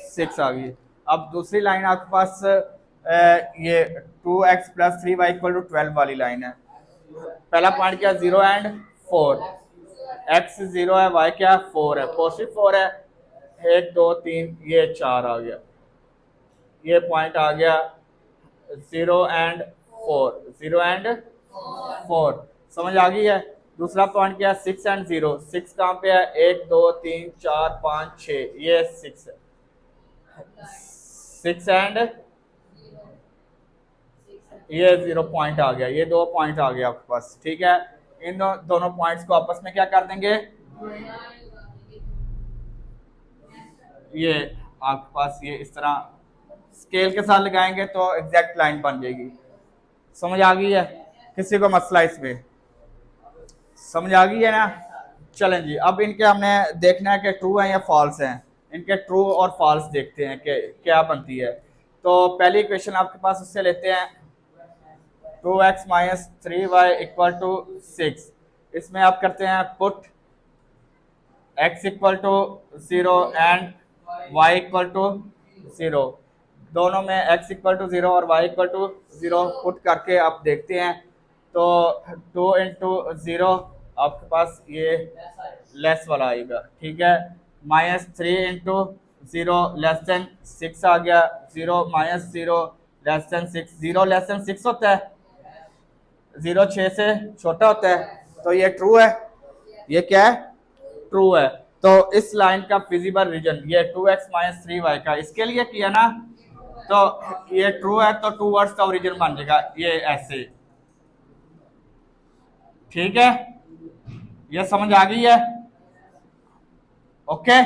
6 आ गई। अब दूसरी लाइन आपके पास ये 2x + 3y = 12 वाली लाइन है। पहला पॉइंट क्या 0 एंड 4, x 0 है, y क्या 4 है, पॉजिटिव 4 है, 1 2 3 ये 4 आ गया। ये पॉइंट आ गया 0 एंड 4, 0 एंड 4, समझ आ गई है। दूसरा पॉइंट क्या है, 6 एंड 0, 6 कहाँ पे है, 1 2 3 4 5 6, ये 6 है, 6 एंड ये 0 पॉइंट आ गया, ये 2 पॉइंट आ गया आपके पास, ठीक है। इन दोनों पॉइंट्स को आपस में क्या कर देंगे, ये आपके पास ये इस तरह स्केल के साथ लगाएंगे तो एग्जैक्ट लाइन बन जाएगी। समझ आ गई है, किसी को मसला इसमें समझ आ गई है ना। चलें जी, अब इनके हमने देखना है कि ट्रू है या फॉल्स हैं। इनके ट्रू और फॉल्स देखते हैं कि क्या बनती है। तो पहली इक्वेशन आपके पास उससे लेते हैं 2x minus 3y equal to 6। इसमें आप करते हैं put x equal to 0 and y equal to 0, दोनों में x इक्वल टू 0 और y इक्वल टू 0 पुट करके आप देखते हैं तो 2 इंटू 0 आपके पास ये लेस वाला आएगा, ठीक है। माइनस 3 इंटू 0 लेस देन 6 आ गया, 0 minus 0 less then 6, 0 less then 6 होता है, 0 6 से छोटा होता है, तो ये ट्रू है, ये क्या है, ट्रू है। तो इस लाइन का फिजिबल रीजन ये 2x माइनस 3y का इसके लिए किया ना, तो ये ट्रू है तो टूवर्ड्स का ओरिजिन बन जाएगा, ये ऐसे, ठीक है। ये समझ आ गई है, ओके।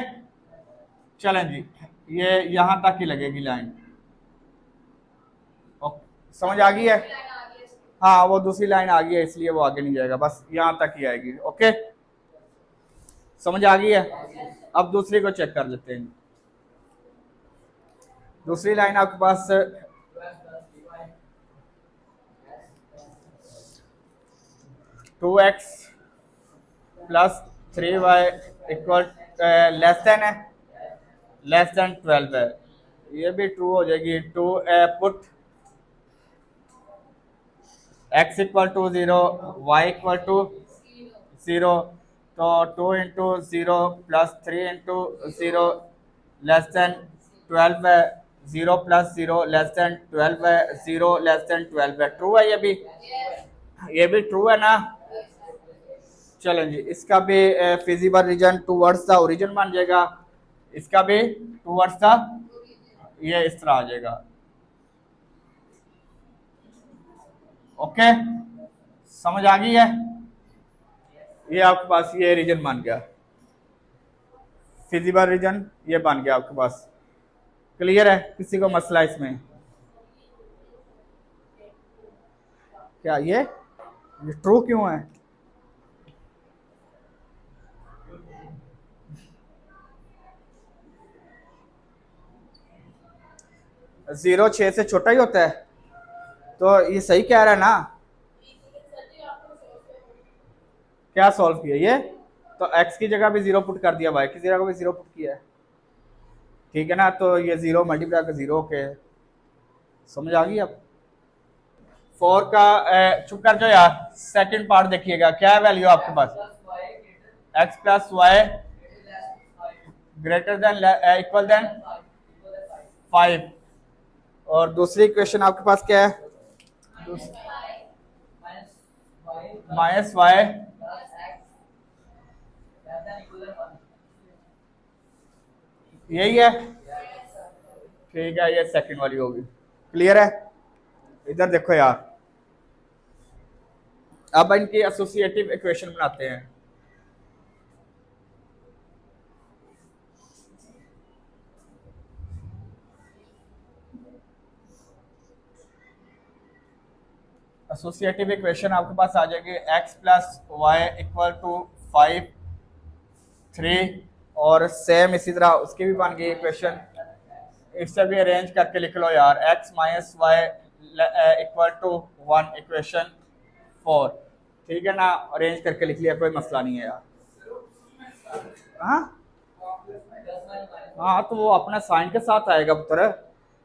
चलें जी, ये यहां तक ही लगेगी लाइन, समझ आ गई है। हाँ, वो दूसरी लाइन आ गई है इसलिए वो आगे नहीं जाएगा, बस यहां तक ही आएगी, ओके। समझ आ गई है। अब दूसरी को चेक कर लेते हैं। दूसरी लाइन आपके पास 2x plus 3y equal less than है, लेस देन 12 है, ये भी ट्रू हो जाएगी। Put x equal to 0 y equal to 0, तो 2 into 0 plus 3 into 0 less than 12 है, 0 प्लस 0 लेस देन 12 है, 0 लेस देन 12 है, ट्रू है ये भी ट्रू है ना। चलें जी, इसका भी feasible region towards the origin बन जाएगा, इसका भी टूवर्ड्स द, ये इस तरह आ जाएगा, ओके। समझ आ गई है, ये आपके पास ये रीजन बन गया, फिजिबल रीजन ये बन गया आपके पास। क्लियर है, किसी को मसला इसमें, क्या ये ट्रू क्यों है, जीरो 6 से छोटा ही होता है, तो ये सही कह रहा है ना। क्या सॉल्व किया ये, तो x की जगह भी 0 पुट कर दिया, y की जगह भी 0 पुट किया है, ठीक है ना। तो ये 0 मल्टीप्लाई कर 0 के, समझ आ गई अब। 4 का चुप कर जाओ यार, सेकंड पार्ट देखिएगा, क्या है वैल्यू आपके पास, x plus y greater than equal than 5, और दूसरी इक्वेशन आपके पास क्या है, माइनस वाई यही है, ठीक है, ये सेकंड वाली होगी। क्लियर है, इधर देखो यार, अब इनकी एसोसिएटिव इक्वेशन बनाते हैं। एसोसिएटिव इक्वेशन आपके पास आ जाएगी x plus y equal to 5 3, और सेम इसी तरह उसकी भी बन गई इक्वेशन, इससे भी अरेंज करके लिख लो यार, x minus y equal to 1 equation 4, ठीक है ना, अरेंज करके लिख लिया, कोई मसला नहीं है यार। हाँ हाँ, तो वो अपना साइन के साथ आएगा पुत्र,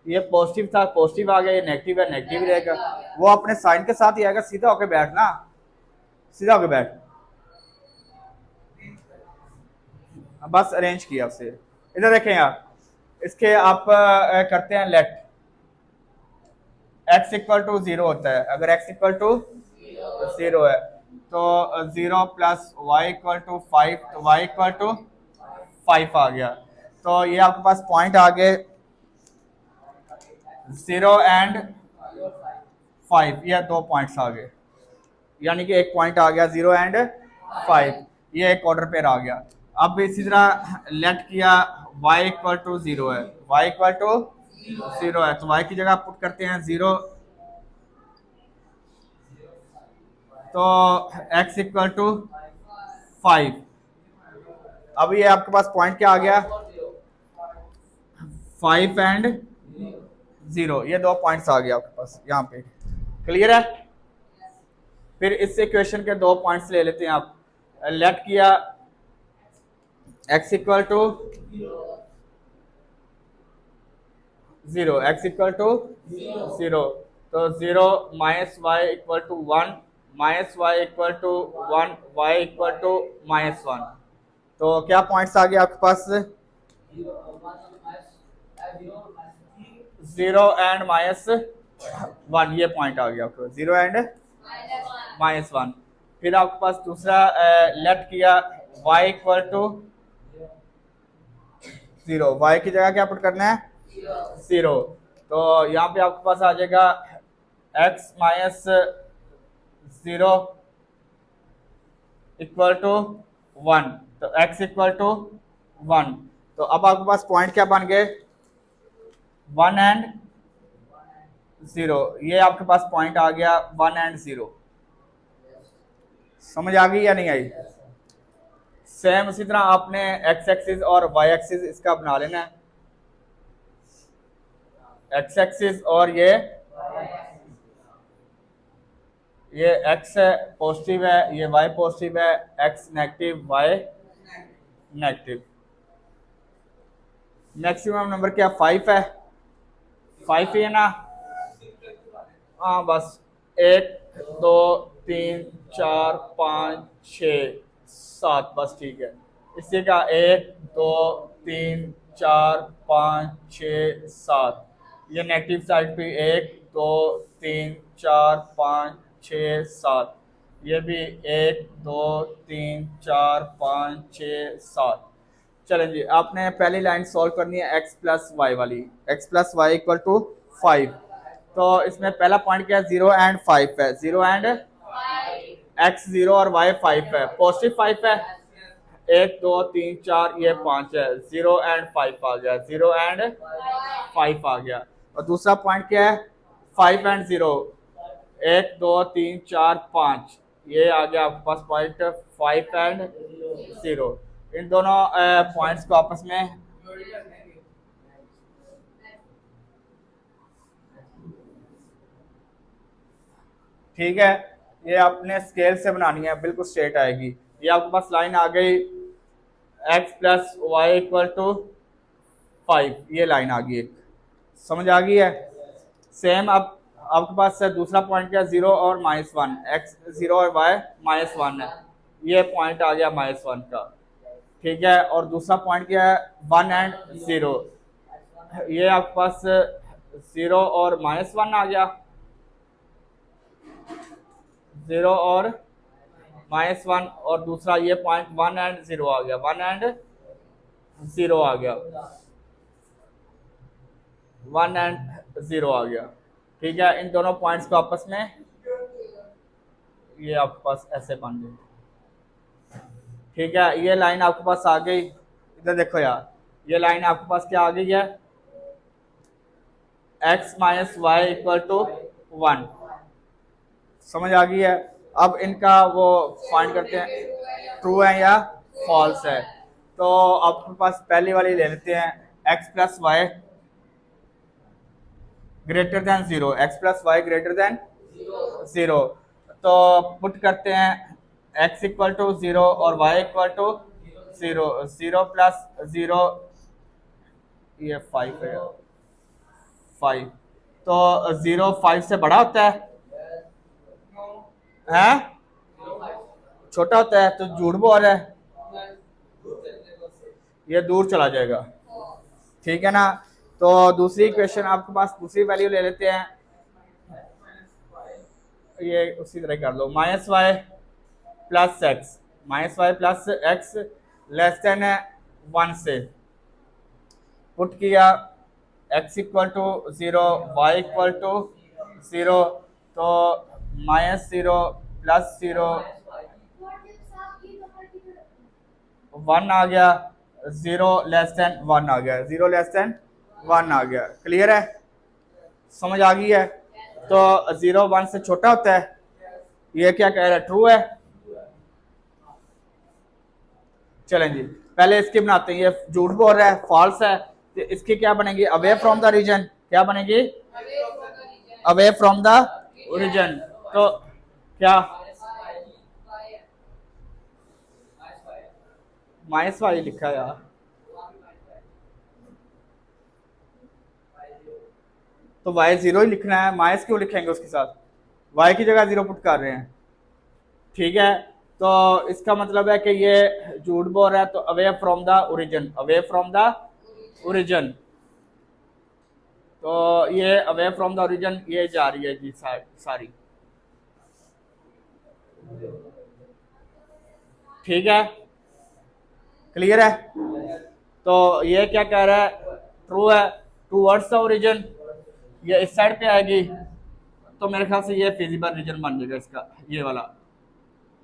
ये पॉजिटिव था पॉजिटिव आ गया, ये नेगेटिव है नेगेटिव रहेगा, वो अपने साइन के साथ ही आएगा। सीधा होके बैठना, सीधा होके बैठ, बस अरेंज किया उससे। इधर देखें यार, इसके आप करते हैं लेट, x इक्वल टू 0 होता है। अगर x इक्वल टू 0 है तो 0 प्लस वाई इक्वल टू 5, तो y इक्वल टू 5 आ गया। तो ये आपके पास पॉइंट आ गए 0 एंड 5, ये 2 पॉइंट्स आ गए, यानी कि एक पॉइंट आ गया 0 एंड 5, ये एक ऑर्डर पेयर आ गया। अब इसी तरह लेट किया y इक्वल टू 0 है, y इक्वल टू 0 है, तो y की जगह पुट करते हैं 0, तो x इक्वल टू 5। अब ये आपके पास पॉइंट क्या आ गया 5 एंड 0, ये 2 पॉइंट्स आ गया आपके पास यहाँ पे। क्लियर है? फिर इस इक्वेशन के 2 पॉइंट्स ले लेते हैं आप। लेट किया x equal to 0, x equal to 0, तो 0 minus y equal to 1, minus y equal to 1, y equal to minus 1। तो क्या पॉइंट्स आ गए आपके पास 0 एंड माइनस 1, ये पॉइंट आ गया आपको 0 एंड माइनस 1। फिर आपके पास दूसरा लेट किया y इक्वल टू 0, y की जगह क्या पुट करना है 0, तो यहाँ पे आपके पास आ जाएगा x माइनस 0 इक्वल टू 1, तो x इक्वल टू 1। तो अब आपके पास पॉइंट क्या बन गए 1 एंड 0, ये आपके पास पॉइंट आ गया 1 एंड 0। समझ आ गई या नहीं आई? सेम उसी तरह आपने x एक्सिस और y एक्सिस इसका बना लेना है। x एक्सिस और ये x है पॉजिटिव है, ये y पॉजिटिव है, x negative y negative. Maximum number क्या 5 है, 5 ही है ना? हाँ बस 1 2 3 4 5 6 7, बस ठीक है। इसी का 1 2 3 4 5 6 7, ये नेगेटिव साइड पे 1 2 3 4 5 6 7, ये भी 1 2 3 4 5 6 7। चलें जी, आपने पहली लाइन सॉल्व करनी है x प्लस वाई वाली, x plus y equal to 5। तो इसमें पहला पॉइंट क्या है 0 एंड 5 है, 0 एंड x 0 और y 5 है, पॉजिटिव 5 है, 1 2 3 4 ये 5 है, 0 एंड 5 आ गया, 0 एंड 5 आ गया। और दूसरा पॉइंट क्या है 5 एंड 0, 1 2 3 4 5, ये आ गया आपके पास पॉइंट 5 एंड 0। इन दोनों पॉइंट्स को आपस में ठीक है, ये आपने स्केल से बनानी है, बिल्कुल स्ट्रेट आएगी। ये आपके पास लाइन आ गई x plus y equal to 5, ये लाइन आ गई, समझ आ गई है? सेम अब आपके पास दूसरा पॉइंट क्या 0 और -1, x 0 और y -1 है, ये पॉइंट आ गया -1 का, ठीक है। और दूसरा पॉइंट क्या है 1 एंड 0, ये आपके पास 0 और -1 आ गया, 0 और -1, और दूसरा ये पॉइंट 1 एंड 0 आ गया, 1 एंड 0 आ गया, 1 एंड 0 आ गया, ठीक है। इन दोनों पॉइंट्स को आपस में ये आपके पास ऐसे बन गए, ठीक है। ये लाइन आपके पास आ गई, इधर देखो यार, ये लाइन आपके पास क्या आ गई है x minus y equal to 1, समझ आ गई है? अब इनका वो फाइंड करते हैं ट्रू है या फॉल्स है। तो आपके पास पहली वाली ले लेते हैं x plus y greater than 0, x plus y greater than 0, तो पुट करते हैं x इक्वल टू 0 और y इक्वल टू 0, 0 प्लस 0 ये 5 है, 5, तो 0 5 से बड़ा होता है, हैं? छोटा होता है, तो झूठ बोल रहा है, ये दूर चला जाएगा, ठीक है ना। तो दूसरी क्वेश्चन आपके पास दूसरी वैल्यू ले लेते हैं ये उसी तरह कर लो, minus Y plus X, minus Y plus X less than 1 से पुट किया, x equal to 0, Y equal to 0, तो माइनस 0 प्लस 0 1 आ गया, 0 लेस देन 1 आ गया, 0 लेस देन 1 आ गया। क्लियर है, समझ आ गई है? तो 0 1 से छोटा होता है, ये क्या कह रहा है, ट्रू है। चलें जी, पहले इसकी बनाते हैं, ये झूठ बोल रहा है, फॉल्स है, तो इसकी क्या बनेगी, अवे फ्रॉम द रीजन, क्या बनेगी, अवे फ्रॉम द ओरिजिन। तो क्या माइनस वाई लिखा है यार, तो वाई 0 ही लिखना है, माइनस क्यों लिखेंगे उसके साथ, वाई की जगह 0 पुट कर रहे हैं। ठीक है, तो इसका मतलब है कि ये झूठ बोल रहा है, तो away from the origin, away from the origin, तो ये अवे फ्रॉम द ओरिजिन ये जा रही है जी सारी। ठीक है, क्लियर है? तो ये क्या कह रहा है, ट्रू है, टूवर्ड्स द ओरिजिन, ये इस साइड पे आएगी, तो मेरे ख्याल से ये फिजिबल रीजन बन जाएगा इसका, ये वाला,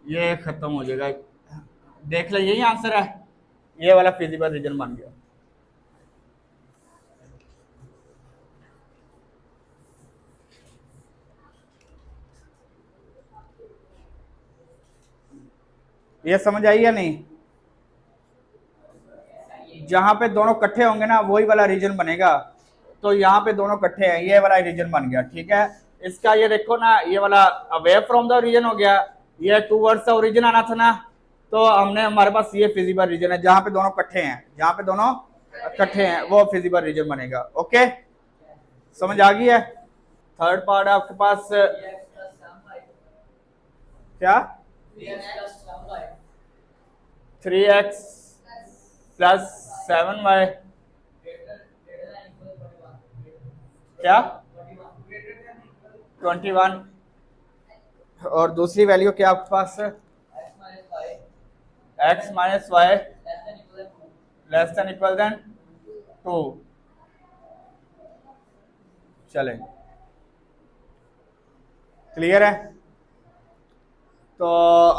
ये खत्म हो जाएगा। देख ले, यही आंसर है, ये वाला फिजिबल रीजन बन गया। ये समझ आई या नहीं? जहां पे दोनों इकट्ठे होंगे ना वही वाला रीजन बनेगा, तो यहाँ पे दोनों इकट्ठे हैं, ये वाला रीजन बन गया। ठीक है, इसका ये देखो ना, ये वाला अवे फ्रॉम द ओरिजिन हो गया, ये टूवर्ड्स द ओरिजिन आना था ना, तो हमने हमारे पास ये फिजिबल रीजन है, जहां पे दोनों इकट्ठे हैं, जहां पे दोनों इकट्ठे हैं वो फिजिबल रीजन बनेगा। ओके, समझ आ गई है? थर्ड पार्ट आपके पास क्या, 3x प्लस 7y क्या 21, और दूसरी वैल्यू क्या आपके पास, x minus y less than equal than 2। चले, क्लियर है? तो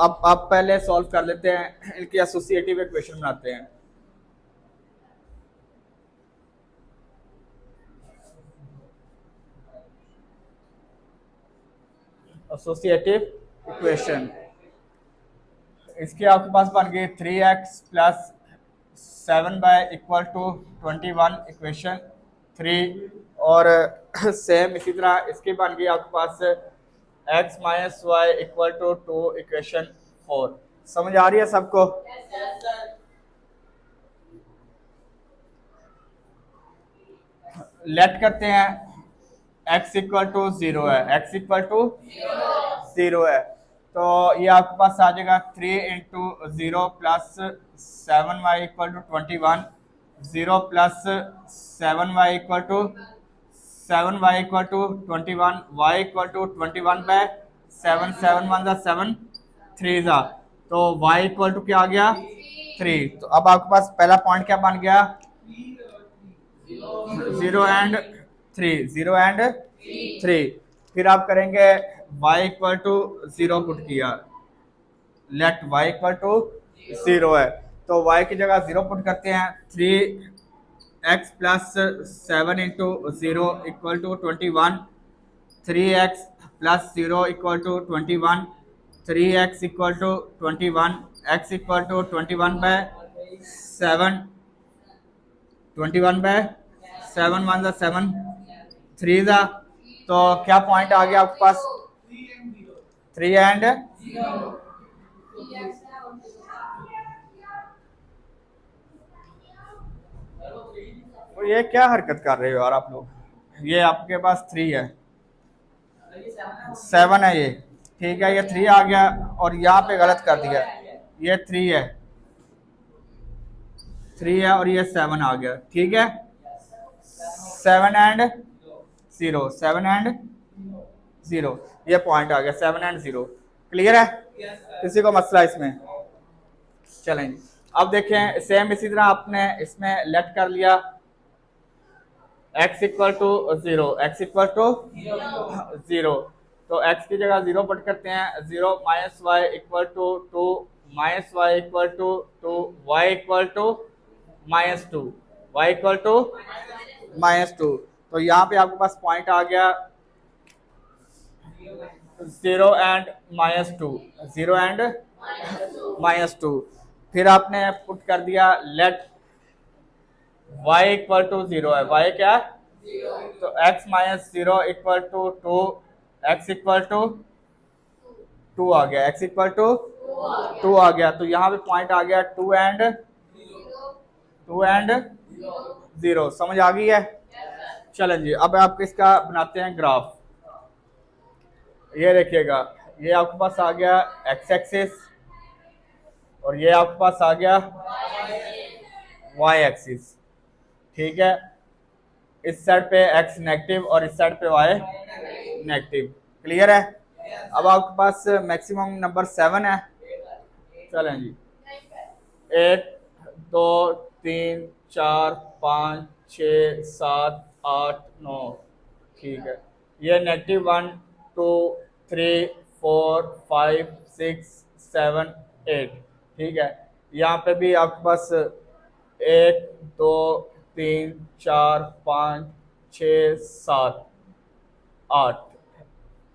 अब आप पहले सॉल्व कर लेते हैं, इनकी एसोसिएटिव इक्वेशन बनाते हैं। एसोसिएटिव इक्वेशन, इसके आपके पास बन गई 3x plus 7y equal to 21 equation 3, और सेम इसी तरह इसकी बन गई आपके पास x minus y equal to 2 equation 4। समझ आ रही है सबको? लेट करते हैं, x इक्वल टू 0 है, x इक्वल टू 0 है, तो ये आपके पास आ जाएगा 3 into 0 plus 7y equal to 21, 0 plus 7y equal to 7y equal to 21, y equal to 21 by 7, 7 1 7 3 जा, तो y इक्वल टू क्या आ गया 3। तो अब आपके पास पहला पॉइंट क्या बन गया, 0 एंड 3, 0 एंड 3। फिर आप करेंगे y इक्वल टू 0 पुट किया, लेट y इक्वल टू 0 है, तो y की जगह 0 पुट करते हैं, 3x plus 7 into 0 equal to 21, 3x plus 0 equal to 21, 3x equal to 21, x equal to 21 by 7, 21 by 7 1 7 3 जा, तो क्या पॉइंट आ गया आपके पास, 3 एंड 0। तो ये क्या हरकत कर रहे हो यार आप लोग, ये आपके पास 3 है, 7 है ये, ठीक है, ये 3 आ गया और यहाँ पे गलत कर दिया, ये 3 है, 3 है और ये 7 आ गया। ठीक है, 7 एंड 0, 7 एंड 0, ये पॉइंट आ गया 7 एंड 0। क्लियर है? किसी को मसला इसमें? चलेंगे अब देखें सेम इसी तरह आपने इसमें लेट कर लिया x equal to 0, x equal to 0, तो x की जगह 0 पुट करते हैं, 0 minus y equal to 2, minus y equal to 2, y equal to -2, y equal to -2। तो यहाँ पे आपके पास पॉइंट आ गया 0 एंड -2, 0 एंड -2। फिर आपने पुट कर दिया लेट y इक्वल टू 0 है, y क्या है? तो x minus 0 equal to 2, x equal to 2 आ गया, x इक्वल टू 2 आ गया। तो यहाँ पे पॉइंट आ गया 2 एंड 0। समझ आ गई है? चलें जी अब आप इसका बनाते हैं ग्राफ। ये देखिएगा, ये आपके पास आ गया x एक्सिस और ये आपके पास आ गया y एक्सिस। ठीक है, इस साइड पे x नेगेटिव और इस साइड पे y नेगेटिव। क्लियर है? अब आपके पास मैक्सिमम नंबर 7 है। चलें जी 1 2 3 4 5 6 7 8 9। ठीक है, ये -1 2 3 4 5 6 7 8। ठीक है, यहाँ पे भी आपके पास 1 2 3 4 5 6 7 8,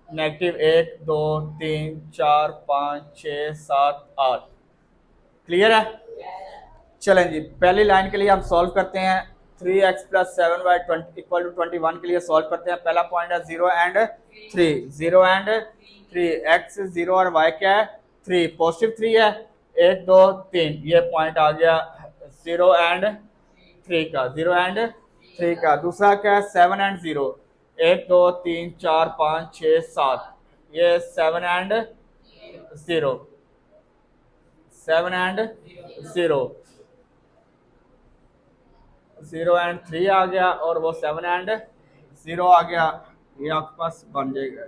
-1 2 3 4 5 6 7 8। क्लियर है? चलें जी पहली लाइन के लिए हम सॉल्व करते हैं। 3x plus 7y equal to 21 के लिए सॉल्व करते हैं। पहला पॉइंट है 0 एंड 3, 0 एंड 3, x 0 और y क्या है? 3, पॉजिटिव 3 है। 1 2 3, ये पॉइंट आ गया 0 एंड 3 का, 0 एंड 3 का। दूसरा क्या है? 7 एंड 0, 1 2 3 4 5 6 7, ये 7 एंड 0, 7 एंड 0, 0 एंड 3 आ गया और वो 7 एंड 0 आ गया। ये आपके पास बन जाएगा।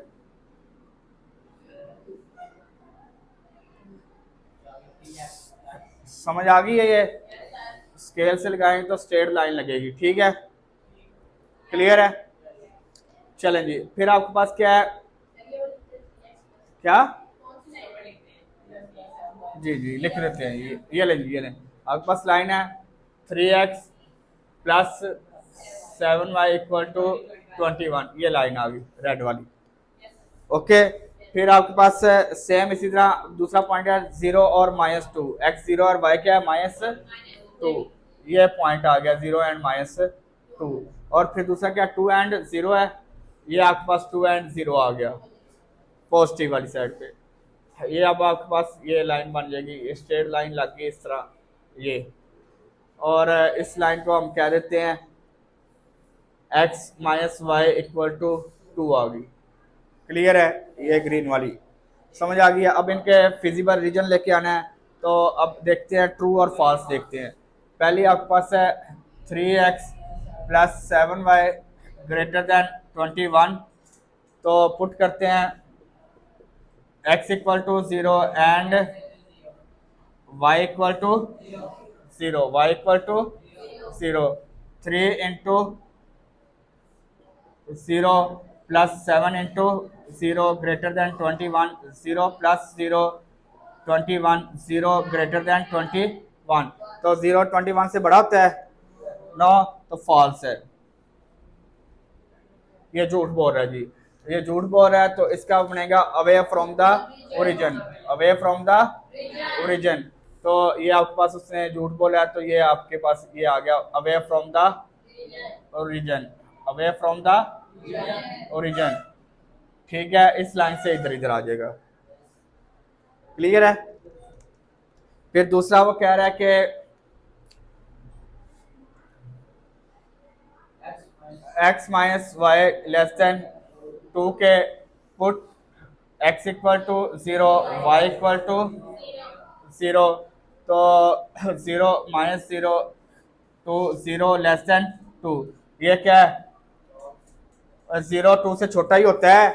समझ आ गई है? ये स्केल से लगाएंगे तो स्ट्रेट लाइन लगेगी। ठीक है, क्लियर है? चलें जी फिर आपके पास क्या है? क्या? जी लिख लेते हैं, ये लें जी, ये लें। आपके पास लाइन है 3x plus 7y equal to 21, ये लाइन आ गई रेड वाली। ओके, फिर आपके पास सेम इसी तरह दूसरा पॉइंट है 0 और -2, x 0 और y क्या है? -2, ये पॉइंट आ गया 0 एंड -2। और फिर दूसरा क्या? 2 एंड 0 है, ये आपके पास 2 एंड 0 आ गया पॉजिटिव वाली साइड पे। ये अब आपके पास ये लाइन बन जाएगी, स्ट्रेट लाइन लग गई इस तरह ये। और इस लाइन को हम कह देते हैं x minus y equal to 2 आ गई। क्लियर है? ये ग्रीन वाली समझ आ गई है। अब इनके फिजिबल रीजन लेके आना है, तो अब देखते हैं ट्रू और फॉल्स देखते हैं। पहले आपके पास है 3x plus 7y greater than 21, तो पुट करते हैं x equal to 0 and y equal to 0, y equal to 0, 3 into 0 plus 7 into 0 greater than 21, 0 plus 0 21, 0 greater than 21, तो 0 21 से बड़ा होता है? नो, तो फॉल्स है। ये झूठ बोल रहा है जी, ये झूठ बोल रहा है। तो इसका बनेगा away from the origin, away from the origin. तो ये आपके पास उसने झूठ बोला है, तो ये आपके पास ये आ गया away from the origin, away from the origin. ठीक है, इस लाइन से इधर इधर आ जाएगा। क्लियर है? फिर दूसरा वो कह रहा है कि x minus y less than 2 के put x equal to 0, y equal to 0, तो 0 माइनस 0 टू 0 लेस देन 2, ये क्या है? 0 2 से छोटा ही होता है।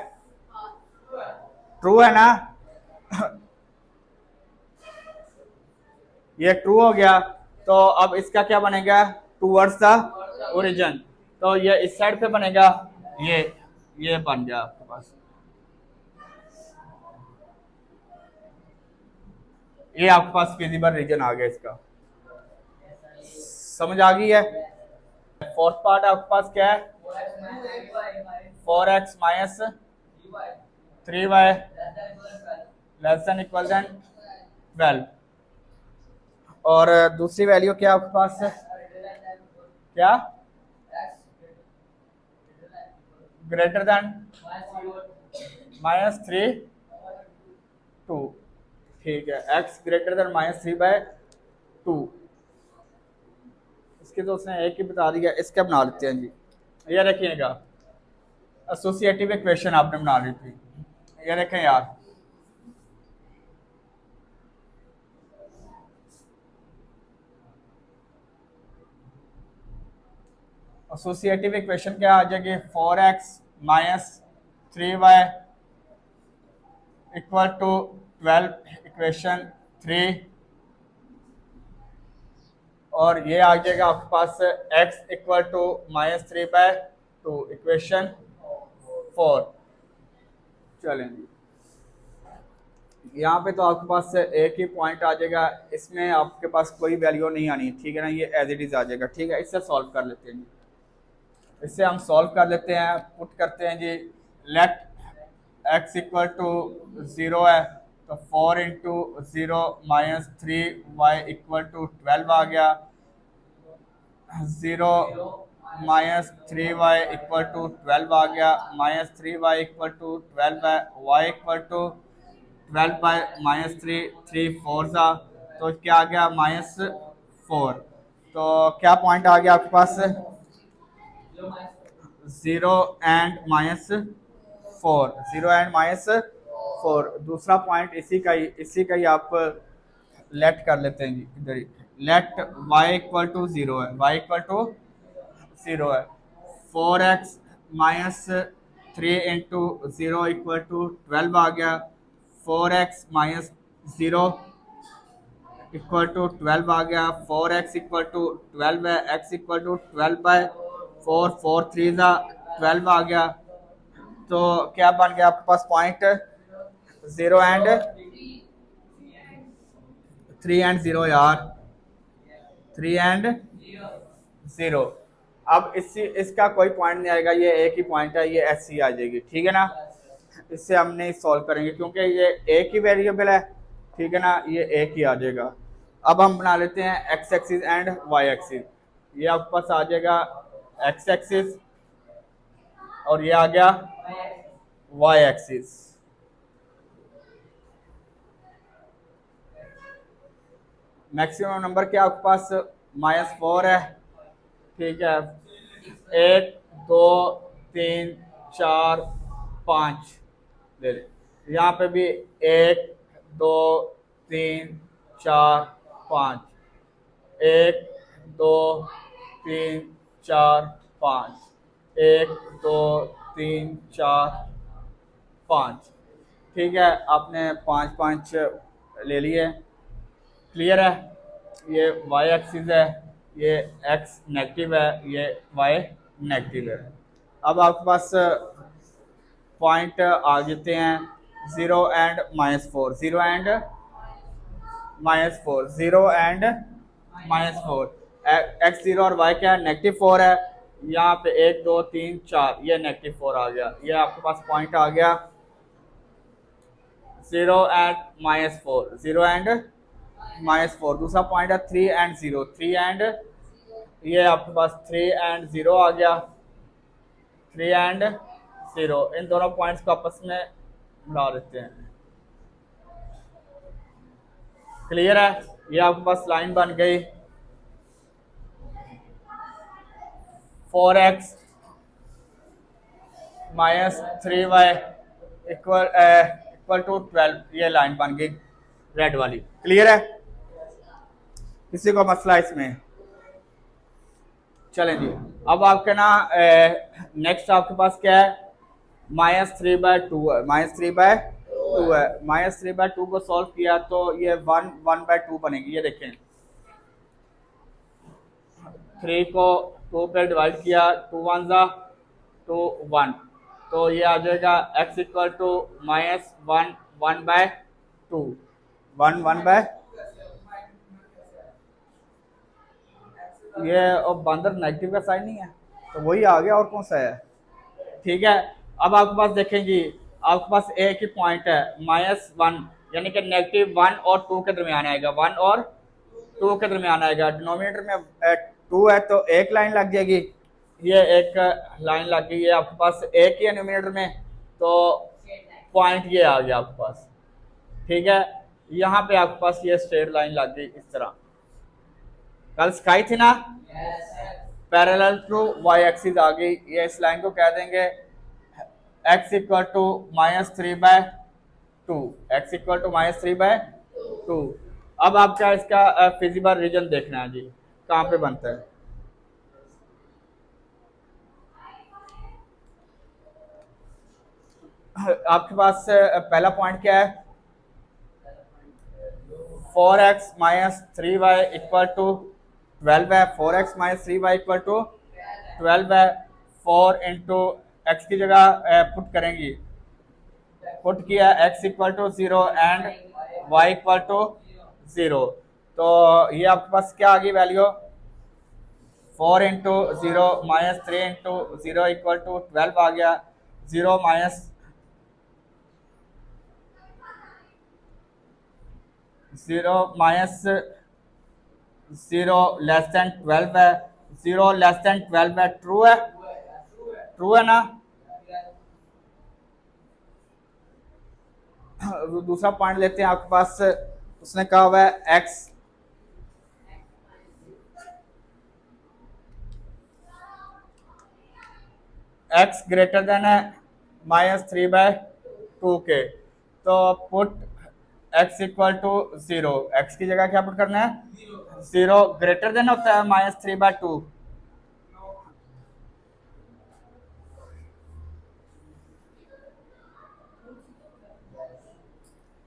ट्रू है ना? ये ट्रू हो गया, तो अब इसका क्या बनेगा? टूवर्ड्स द ओरिजिन, तो ये इस साइड पे बनेगा, ये बन गया आपके पास। ये आपके पास फिजिबल रीजन आ गया, इसका समझ आ गई है? फोर्थ पार्ट आपके पास क्या है? 4x minus 3y less than equal than 12, और दूसरी वैल्यू क्या आपके पास है? क्या? ग्रेटर देन -3 2, ठीक है, x ग्रेटर देन -3/2। इसके तो उसने एक ही बता दिया, इसका बना लेते हैं जी। ये रखिएगा, एसोसिएटिव इक्वेशन आपने बना ली थी, ये देखें यार, एसोसिएटिव इक्वेशन क्या आ जाएगी? 4x minus 3y equal to 12 equation 3, और ये आ जाएगा आपके पास x इक्वल टू -3/2 इक्वेशन 4। चलें जी, यहाँ पे तो आपके पास एक ही पॉइंट आ जाएगा, इसमें आपके पास कोई वैल्यू नहीं आनी, ठीक है ना, ये एज इट इज आ जाएगा, ठीक है। इससे सॉल्व कर लेते हैं जी, इससे हम सॉल्व कर लेते हैं, पुट करते हैं जी, लेट x इक्वल टू 0 है, तो 4 into 0 minus 3y equal to 12 आ गया, 0 माइनस 3y इक्वल टू 12 आ गया, -3y इक्वल टू 12 है, y इक्वल टू 12 बाय -3, 3 4 सा, तो क्या आ गया? -4। तो क्या पॉइंट आ गया आपके पास? 0 एंड -4, 0 एंड -4। दूसरा पॉइंट इसी का ही आप लेट कर लेते हैं जी, इधर ही लेट y इक्वल टू 0 है, y इक्वल टू 0 है, 4x minus 3 into 0 equal to 12 आ गया, 4x माइनस 0 इक्वल टू 12 आ गया, 4x इक्वल टू 12 है, x इक्वल टू 12/4, 4 3 12 आ गया, तो क्या बन गया आपके पास पॉइंट? 0 एंड 3 एंड 0 यार, 3 एंड 0। अब इसका कोई पॉइंट नहीं आएगा, ये एक ही पॉइंट है, ये ऐसी आ जाएगी, ठीक है ना। इससे हम नहीं सॉल्व करेंगे क्योंकि ये एक ही वेरिएबल है, ठीक है ना, ये एक ही आ जाएगा। अब हम बना लेते हैं x axis and y axis. ये आपके पास आ जाएगा एक्स एक्सिस और ये आ गया वाई एक्सिस। मैक्सिमम नंबर क्या आपके पास? -4 है, ठीक है, 1 2 3 4 5 ले ले, यहाँ पे भी 1 2 3 4 5, 1 2 3 4 5, 1 2 3 4 5, ठीक है, आपने 5 5 ले लिए, क्लियर है। ये y एक्सिस है, ये x नेगेटिव है, ये y नेगेटिव है। अब आपके पास पॉइंट आ जाते हैं 0 एंड -4, 0 एंड -4, 0 एंड -4, x0 और y क्या है? -4 है, यहाँ पे 1 2 3 4, ये -4 आ गया, ये आपके पास पॉइंट आ गया 0 एंड -4, 0 एंड -4। दूसरा पॉइंट है 3 एंड 0, 3 एंड, ये आपके पास 3 एंड 0 आ गया, 3 एंड 0, इन दोनों पॉइंट्स को आपस में मिला देते हैं, क्लियर है। ये आपके पास लाइन बन गई 4x minus 3y equal to 12, ये लाइन बन गई रेड वाली, क्लियर है। किसी को मसला इसमें? चलें जी, अब आपके ना नेक्स्ट आपके पास क्या है? -3/2 है, -3/2 2 है, -3/2 को सॉल्व किया तो ये 1/2 बनेगी। ये देखें 3 को 2 पे डिवाइड किया, 2 1 जा 2 1, तो ये आ जाएगा x इक्वल टू -1 1/2 1 ये और बंदर नेगेटिव का साइन नहीं है तो वही आ गया, और कौन सा है। ठीक है, अब आपके पास देखें जी, आपके पास एक ही पॉइंट है -1, यानी कि -1 और 2 के दरमियान आएगा, 1 और 2 के दरमियान आएगा। डिनोमिनेटर में 2 है तो एक लाइन लग जाएगी, ये एक लाइन लग गई, ये आपके पास एक ही है न्यूमिनेटर में, तो पॉइंट ये आ गया आपके पास। ठीक है, यहाँ पे आपके पास ये स्ट्रेट लाइन लग गई इस तरह। कल स्काई थी ना, पैरेलल टू वाई एक्सिस आ गई, ये इस लाइन को कह देंगे x equal to -3/2, x equal to -3/2। अब आपका इसका फिजिबल रीजन देखना है जी, कहाँ पे बनता है। आपके पास पहला पॉइंट क्या है, 4x - 3y इक्वल टू 12 है, 4x - 3y इक्वल टू 12 है। 4 इंटू एक्स की जगह पुट करेंगी, पुट किया x equal to 0 and y equal to 0, तो ये आपके पास क्या आ गई value, 4 into 0 -3 into 0 equal to 12 आ गया। 0 माइनस 0 लेस देन 12 है, 0 लेस देन 12 है, ट्रू है, ट्रू है ना। दूसरा पॉइंट लेते हैं, आपके पास उसने कहा हुआ है x ग्रेटर देन है -3/2 के, तो put x equal to 0, x की जगह क्या पुट करना है, 0 ग्रेटर देन होता है -3/2,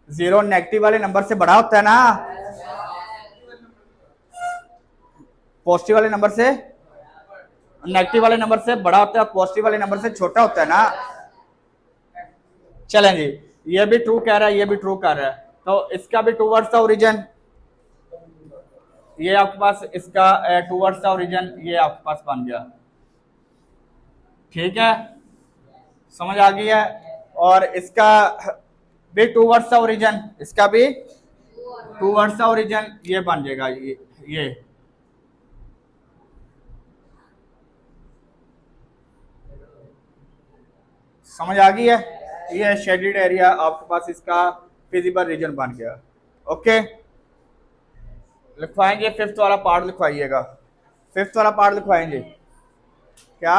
जीरो नेगेटिव वाले नंबर से बड़ा होता है ना, पॉजिटिव वाले नंबर से, नेगेटिव वाले नंबर से बड़ा होता है, पॉजिटिव वाले नंबर से छोटा होता है ना। चलें जी, ये भी ट्रू कह रहा है, ये भी ट्रू कह रहा है, तो इसका भी टूवर्ड्स द ओरिजिन, ये आपके पास इसका टूवर्ड्स द ओरिजिन ये आपके पास बन गया। ठीक है, समझ आ गई है। और इसका भी टूवर्ड्स द ओरिजिन, इसका भी टूवर्ड्स द ओरिजिन ये बन जाएगा, ये समझ आ गई है। ये शेडेड एरिया आपके पास इसका फिजिबल रीजन बन गया। ओके, लिखवाएंगे फिफ्थ वाला पार्ट, लिखवाइएगा फिफ्थ वाला पार्ट लिखवाएंगे क्या,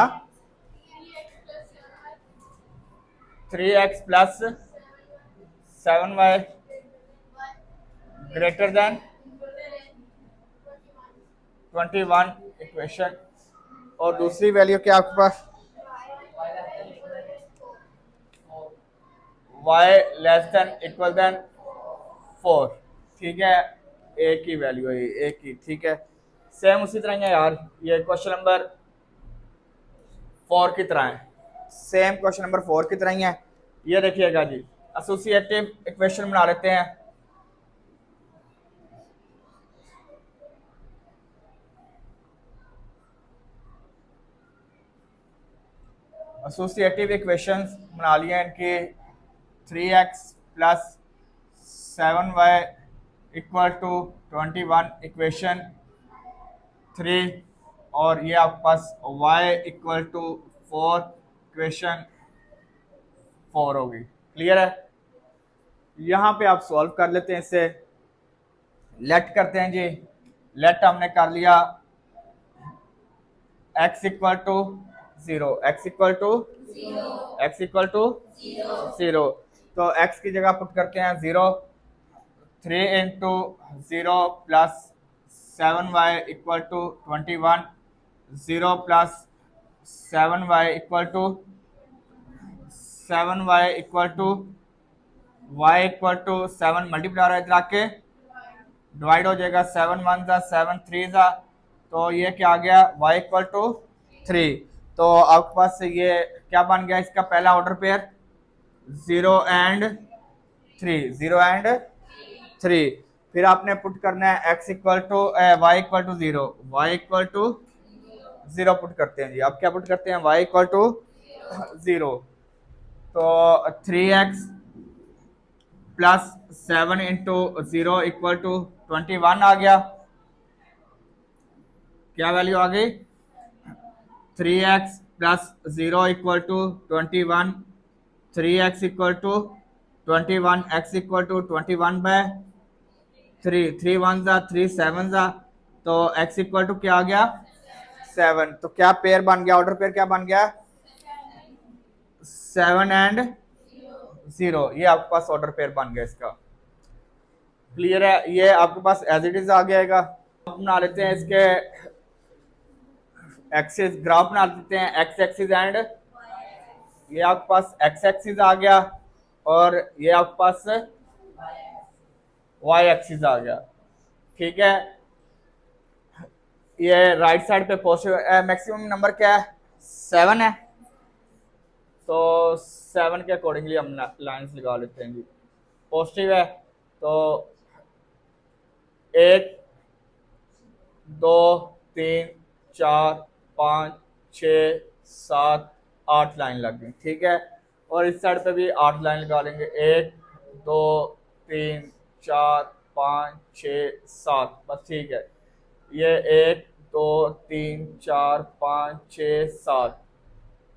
3x plus 7y greater than 21 equation, और दूसरी वैल्यू क्या आपके पास, y less than equal than 4। ठीक है, एक ही वैल्यू है, एक ही। ठीक है, सेम उसी तरह है यार, ये क्वेश्चन नंबर 4 की तरह है, सेम क्वेश्चन नंबर 4 की तरह ही है। ये देखिएगा जी, एसोसिएटिव इक्वेशन बना लेते हैं। एसोसिएटिव इक्वेशंस बना लिए इनकी, 3x plus 7y equal to 21 equation 3, और ये आपके पास y इक्वल टू 4 इक्वेशन 4 होगी। क्लियर है, यहाँ पे आप सॉल्व कर लेते हैं इसे, लेट करते हैं जी, लेट हमने कर लिया x equal to 0, x equal to 0, तो x की जगह पुट करते हैं 0, 3 into 0 plus 7y equal to 21, 0 plus 7y equal to 7y equal to y equal to 7 multiply है इधर आके डिवाइड हो जाएगा, 7 1 जा 7 3 जा, तो ये क्या आ गया y इक्वल टू 3। तो आपके पास ये क्या बन गया इसका पहला ऑर्डर पेयर 0 एंड 3, 0 एंड 3। फिर आपने पुट करना है x equal to y equal to 0, y equal to 0 put करते हैं जी। अब क्या पुट करते हैं y इक्वल टू 0, तो 3x plus 7 into 0 equal to 21 आ गया। क्या वैल्यू आ गई 3x plus 0 equal to 21, 3x equal to 21, x equal to 21 by 3, 3 1 जा 3 7 जा, तो x इक्वल टू क्या आ गया 7। तो क्या पेयर बन गया, ऑर्डर पेयर क्या बन गया 7 एंड 0। ये आपके पास ऑर्डर पेयर बन गया इसका। क्लियर है, ये आपके पास एज इट इज आ जाएगा। बना लेते हैं इसके एक्सिस, ग्राफ बना देते हैं एक्स एक्सिस एंड ये आपके पास एक्स एक्सिस आ गया और ये आपके पास वाई एक्सिस आ गया। ठीक है, ये राइट साइड पे पॉजिटिव मैक्सिमम नंबर क्या है 7 है, तो 7 के अकॉर्डिंगली हम लाइंस लगा लेते हैं जी। पॉजिटिव है तो 1 2 3 4 5 6 7 8 लाइन लग गई। ठीक है, और इस साइड पे भी 8 लाइन लगा लेंगे, 1 2 3 4 5 6 7, बस ठीक है। ये 1 2 3 4 5 6 7,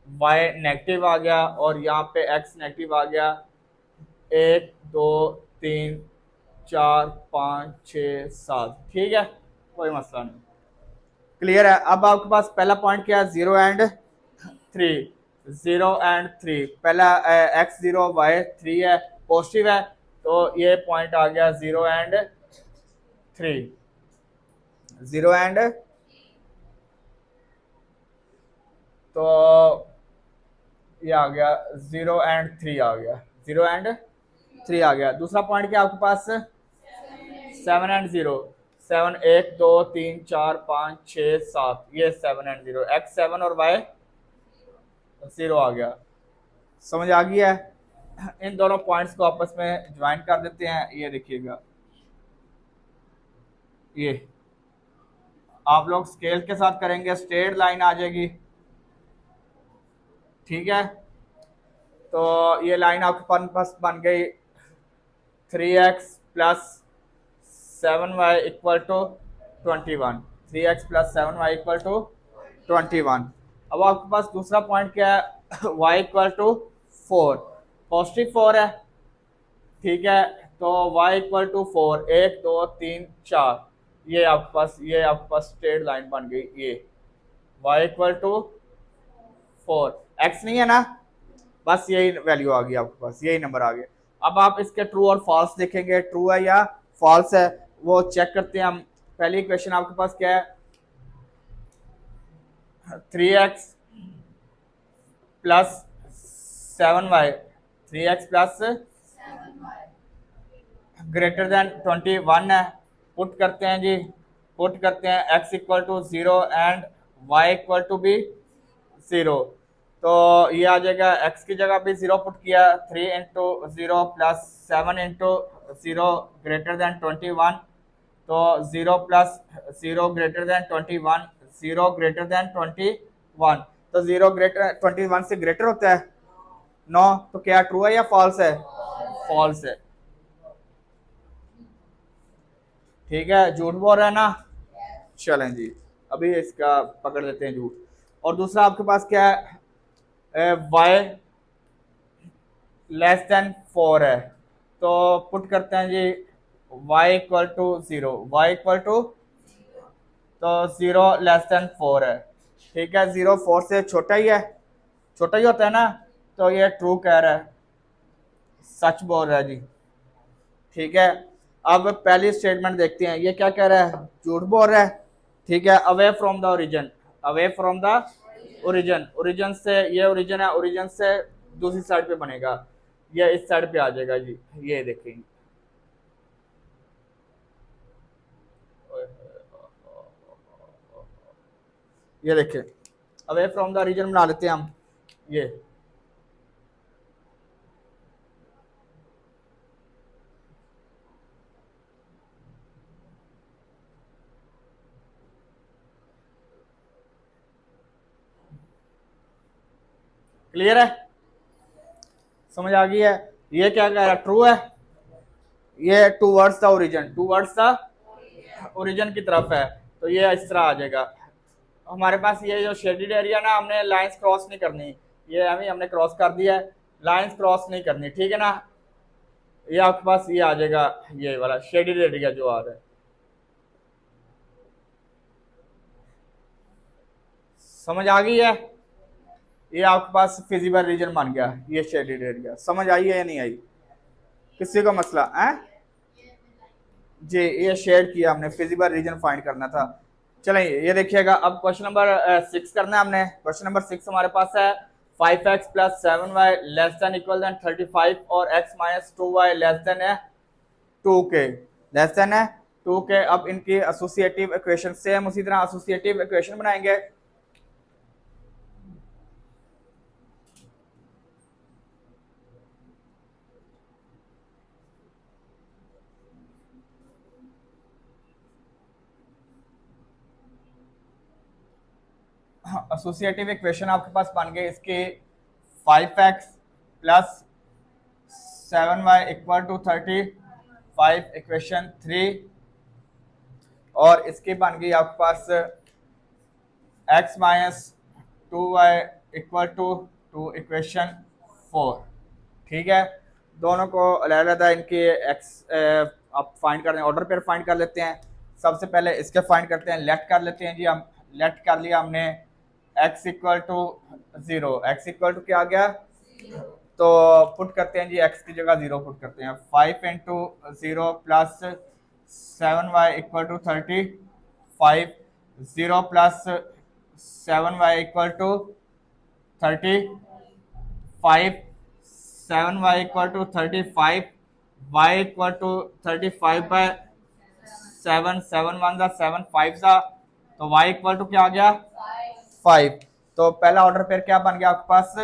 वाई नेगेटिव आ गया और यहाँ पे एक्स नेगेटिव आ गया, 1 2 3 4 5 6 7। ठीक है, कोई मसला नहीं, क्लियर है। अब आपके पास पहला पॉइंट क्या है 0 एंड 3, 0 एंड 3। पहला x 0 y 3 है, पॉजिटिव है, तो ये पॉइंट आ गया 0 एंड 3, 0 एंड, तो ये आ गया 0 एंड 3 आ गया, 0 एंड 3 आ गया। दूसरा पॉइंट क्या आपके पास 7 एंड 0, 7 1 2 3 4 5 6 7, ये 7 एंड 0, x 7 और y 0 आ गया। समझ आ गई है। इन दोनों पॉइंट्स को आपस में ज्वाइन कर देते हैं। ये देखिएगा, ये आप लोग स्केल के साथ करेंगे, स्ट्रेट लाइन आ जाएगी। ठीक है, तो ये लाइन आपके पास बन गई 3x plus 7y equal to 21, 3x plus 7y equal to 21। अब आपके पास दूसरा पॉइंट क्या है y इक्वल टू 4, पॉजिटिव 4 है। ठीक है, तो y इक्वल टू 4, 1 2 3 4, ये आपके पास स्ट्रेट लाइन बन गई। ये y इक्वल टू 4, x नहीं है ना, बस यही वैल्यू आ गई आपके पास, यही नंबर आ गया। अब आप इसके ट्रू और फॉल्स देखेंगे, ट्रू है या फॉल्स है वो चेक करते हैं हम। पहली इक्वेशन आपके पास क्या है 3x plus 7y, 3x plus greater than 21 है। पुट करते हैं जी, पुट करते हैं x equal to 0 and y equal to भी 0, तो ये आ जाएगा x की जगह भी 0 पुट किया, 3 into 0 plus 7 into 0 greater than 21, तो 0 plus 0 greater than 21, 0 greater than 21, तो 0 ग्रेटर 21 से ग्रेटर होता है 9, तो क्या ट्रू है या फॉल्स है, फॉल्स है। ठीक है, झूठ बोल रहा है ना, चलें जी अभी इसका पकड़ लेते हैं झूठ। और दूसरा आपके पास क्या है y लेस देन 4 है, तो पुट करते हैं जी y equal to 0, y equal to, तो 0 लेस देन 4 है। ठीक है, 0 4 से छोटा ही है, छोटा ही होता है ना, तो ये ट्रू कह रहा है, सच बोल रहा है जी। ठीक है, अब पहली स्टेटमेंट देखते हैं, ये क्या कह रहा है झूठ बोल रहा है। ठीक है, away from the origin, away from the origin, origin से, ये ओरिजिन है, ओरिजिन से दूसरी साइड पे बनेगा, ये इस साइड पे आ जाएगा जी, ये देखेंगे। ये देखिए अवे फ्रॉम द रीजन बना लेते हैं हम, ये क्लियर है, समझ आ गई है। ये क्या कह रहा है, ट्रू है, ये towards the origin, towards the origin की तरफ है, तो ये इस तरह आ जाएगा। हमारे पास ये जो शेडेड एरिया ना, हमने लाइंस क्रॉस नहीं करनी, ये अभी हमने क्रॉस कर दिया है, लाइंस क्रॉस नहीं करनी, ठीक है ना। ये आपके पास ये आ जाएगा, ये वाला शेडेड एरिया जो आ रहा है, समझ आ गई है। ये आपके पास फिजिबल रीजन बन गया, ये शेडेड एरिया, समझ आई है या नहीं आई, किसी का मसला है जी। ये शेड किया हमने, फिजिबल रीजन फाइंड करना था। चलें ये देखिएगा, अब क्वेश्चन नंबर 6 करना है हमने। क्वेश्चन नंबर 6 हमारे पास है 5x plus 7y less than equal than 35 और x minus 2y less than है 2k, लेस देन है 2k। अब इनकी एसोसिएटिव इक्वेशन से हम उसी तरह एसोसिएटिव इक्वेशन बनाएंगे। एसोसिएटिव इक्वेशन आपके पास बन गए इसके 5x plus 7y equal to 35 equation 3, और इसकी बन गई आपके पास x minus 2y equal to equation 4, ठीक है। दोनों को अलग-अलग इनके x आप फाइंड कर रहे हैं, ऑर्डर पर फाइंड कर लेते हैं। सबसे पहले इसके फाइंड करते हैं, लेट कर लेते हैं जी, हम लेट कर लिया हमने x equal to 0, x equal to क्या आ गया, तो पुट करते हैं जी, x की जगह 0 पुट करते हैं। 5 into 0 plus 7y equal to 35, 0 plus 7y equal to 35, 7y equal to 35, y equal to 35 by 7, 7 1 दा 7 5 दा, तो y इक्वल टू क्या आ गया 5। तो पहला ऑर्डर पेयर क्या बन गया आपके पास,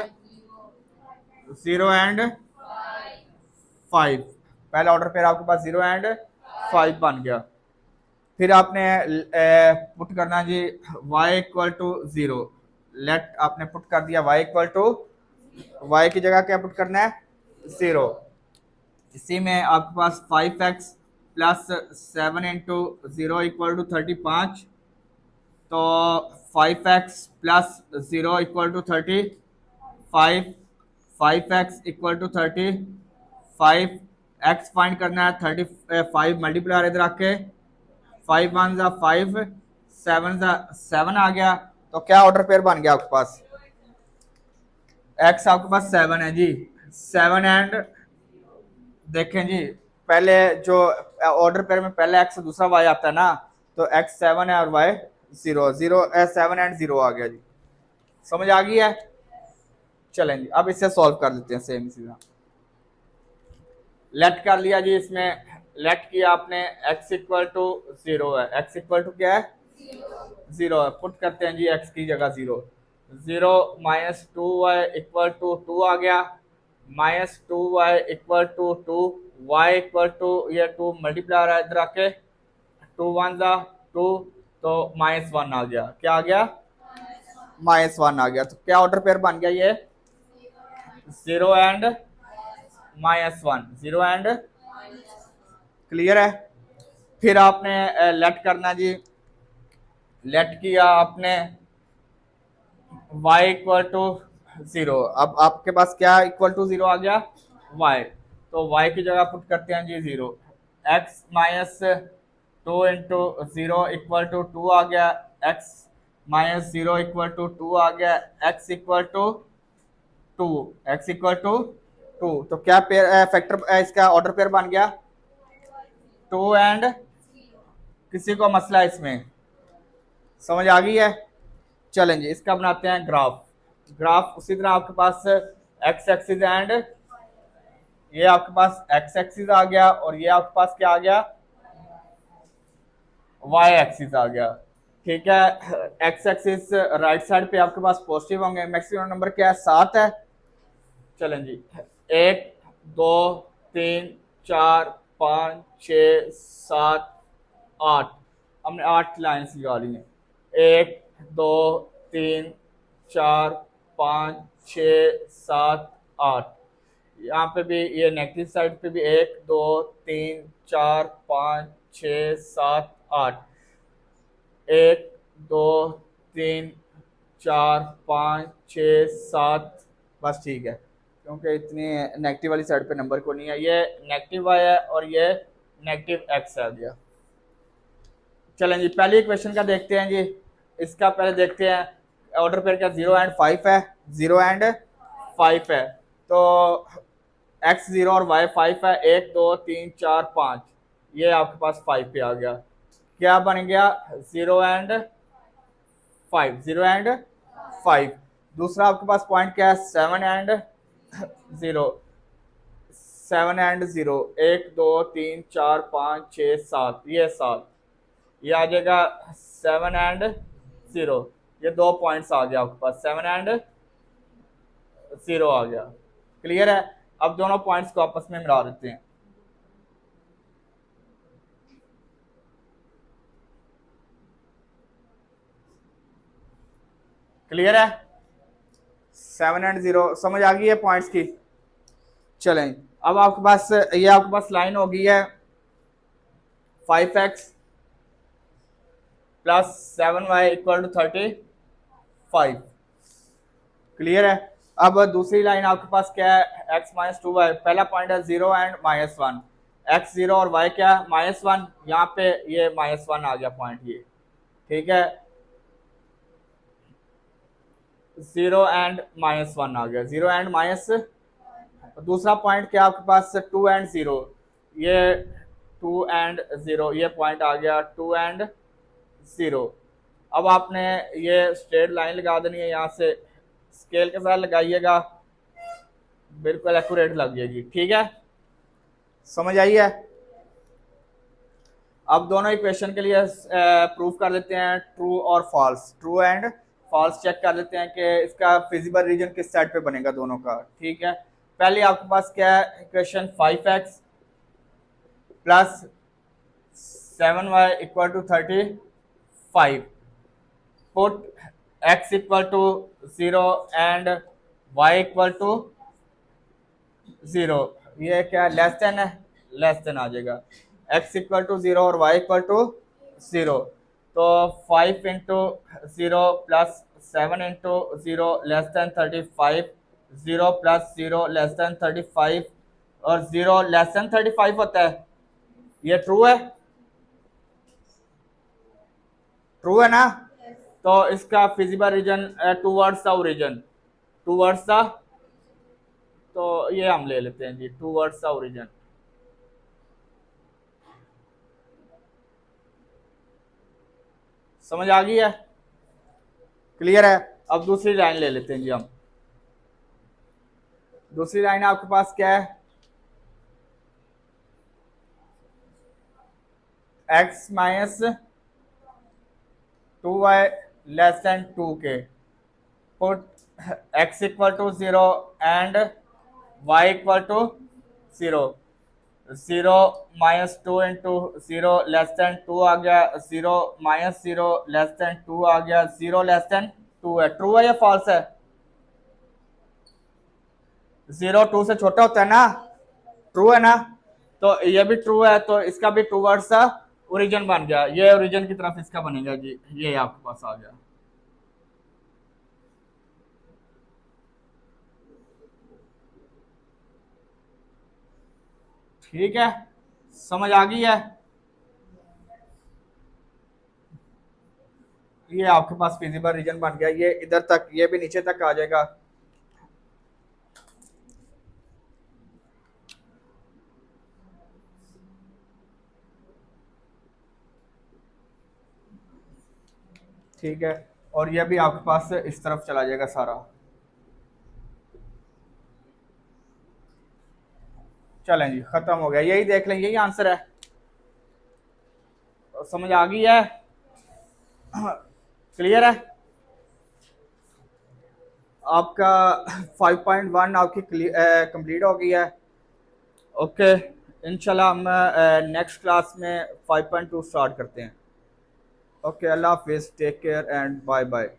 0 एंड 5। पहला ऑर्डर पेयर आपके पास 0 एंड 5 बन गया। फिर आपने पुट करना जी y इक्वल टू 0, लेट आपने पुट कर दिया y इक्वल टू, y की जगह क्या पुट करना है 0। इसी में आपके पास 5x plus 7 into 0 equal to 35, तो 5x plus 0 equal to 35, 5x equal to 35, x find करना है 35 मल्टीप्लाई इधर आके 5 1 जा 5, 7 जा 7 आ गया। तो क्या ऑर्डर पेयर बन गया आपके पास, x आपके पास 7 है जी, 7 एंड देखें जी, पहले जो ऑर्डर पेयर में पहले x दूसरा y आता है ना, तो x 7 है और y 0, 0 7 एंड 0 आ गया जी, समझ आ गई है। चलें जी अब इसे सॉल्व कर लेते हैं सेम इसी तरह। लेट कर लिया जी, इसमें लेट किया आपने x इक्वल टू 0 है, x इक्वल टू क्या है 0 है, पुट करते हैं जी x की जगह 0, 0 माइनस 2y इक्वल टू 2 आ गया, minus 2y equal to 2, y equal to ये 2 मल्टीप्लाई आ रहा है इधर आके 2 1 जा 2, तो माइनस 1 आ गया, क्या आ गया माइनस 1 आ गया। तो क्या ऑर्डर पेयर बन गया ये 0 एंड माइनस 1, 0 एंड, क्लियर है। फिर आपने लेट करना जी, लेट किया आपने y इक्वल टू 0, अब आपके पास क्या इक्वल टू 0 आ गया y, तो y की जगह पुट करते हैं जी 0, x minus 2 into 0 equal to 2 आ गया, x माइनस 0 इक्वल टू 2 आ गया, x equal to 2, x equal to 2। तो क्या पेयर फैक्टर इसका ऑर्डर पेयर बन गया 2 एंड, किसी को मसला इसमें समझ आ गई है। चलें जी इसका बनाते हैं ग्राफ। ग्राफ उसी तरह आपके पास x एक्सिस एंड ये आपके पास एक्स एक्सिस आ गया और ये आपके पास क्या आ गया, वाई एक्सिस आ गया। ठीक है, एक्स एक्सिस राइट साइड पे आपके पास पॉजिटिव होंगे। मैक्सिमम नंबर क्या है, 7 है। चलें जी, 1 2 3 4 5 6 7 8, हमने 8 लाइन्स लगा ली हैं। 1 2 3 4 5 6 7 8। यहाँ पे भी ये नेगेटिव साइड पे भी 1 2 3 4 5 6 7 8, 1 2 3 4 5 6 7, बस ठीक है, क्योंकि इतनी नेगेटिव वाली साइड पे नंबर को नहीं है। ये नेगेटिव वाई है और ये नेगेटिव एक्स आ गया। चलें जी, पहले क्वेश्चन का देखते हैं जी। इसका पहले देखते हैं, ऑर्डर पेयर का 0 एंड 5 है, 0 एंड 5 है, तो x 0 और y 5 है। 1 2 3 4 5, ये आपके पास 5 पे आ गया। क्या बन गया, 0 एंड 5, 0 एंड 5। दूसरा आपके पास पॉइंट क्या है, 7 एंड 0, 7 एंड 0। 1 2 3 4 5 6 7, ये 7, ये आ जाएगा 7 एंड 0। ये 2 पॉइंट्स आ गया आपके पास, 7 एंड 0 आ गया। क्लियर है। अब दोनों पॉइंट्स को आपस में मिला देते हैं। क्लियर है, 7 एंड 0 समझ आ गई है पॉइंट्स की। चलें, अब आपके पास ये आपके पास लाइन हो गई है 5x plus 7y equal to 35। Clear है। अब दूसरी लाइन आपके पास क्या है, x माइनस 2y। पहला पॉइंट है 0 एंड -1, x 0 और y क्या -1, यहाँ पे ये -1 आ गया पॉइंट ये। ठीक है, 0 एंड -1 आ गया, 0 एंड माइनस। दूसरा पॉइंट क्या आपके पास, 2 एंड 0, ये 2 एंड 0, ये पॉइंट आ गया 2 एंड 0। अब आपने ये स्ट्रेट लाइन लगा देनी है, यहाँ से स्केल के साथ लगाइएगा, बिल्कुल एक्यूरेट लग जाएगी। ठीक है, समझ आई है। अब दोनों इक्वेशन के लिए प्रूफ कर देते हैं ट्रू और false, true and false check कर लेते हैं कि इसका फिजिबल रीजन किस साइड पे बनेगा दोनों का। ठीक है, पहले आपके पास क्या है equation, 5x plus 7y equal to 35। Put x equal to 0 and y equal to 0, ये क्या लेस देन है, लेस देन आ जाएगा। x इक्वल टू 0 और y इक्वल टू 0, तो 5 into 0 plus 7 into 0 less then 35, 0 plus 0 less then 35 और 0 less then 35 होता है। ये ट्रू है, ट्रू है ना। तो इसका feasible region towards the origin, towards the, तो ये हम ले लेते हैं जी, टूवर्ड्स द ओरिजिन। समझ आ गई है, क्लियर है। अब दूसरी लाइन ले लेते हैं जी हम। दूसरी लाइन आपके पास क्या है, x minus 2y less than 2k। Put x equal to 0 and y equal to 0, 0 minus 2 into 0 less than 2 आ गया, 0 माइनस 0 लेस देन 2 आ गया, 0 लेस देन 2 है। ट्रू है या फॉल्स है, 0 2 से छोटा होता है ना, ट्रू है ना। तो ये भी ट्रू है, तो इसका भी टूवर्ड्स द ओरिजिन बन गया, ये ओरिजिन की तरफ इसका बनेगा जी, ये आपके पास आ गया। ठीक है, समझ आ गई है। ये आपके पास फिजिबल रीजन बन गया, ये इधर तक, ये भी नीचे तक आ जाएगा। ठीक है, और ये भी आपके पास इस तरफ चला जाएगा सारा। चलें जी, खत्म हो गया, यही देख लें, यही आंसर है। समझ आ गई है? क्लियर है? आपका 5.1 आपकी कंप्लीट हो गई है। ओके, इंशाल्लाह हम नेक्स्ट क्लास में 5.2 स्टार्ट करते हैं। ओके, अल्लाह हाफिज़, take care and bye bye.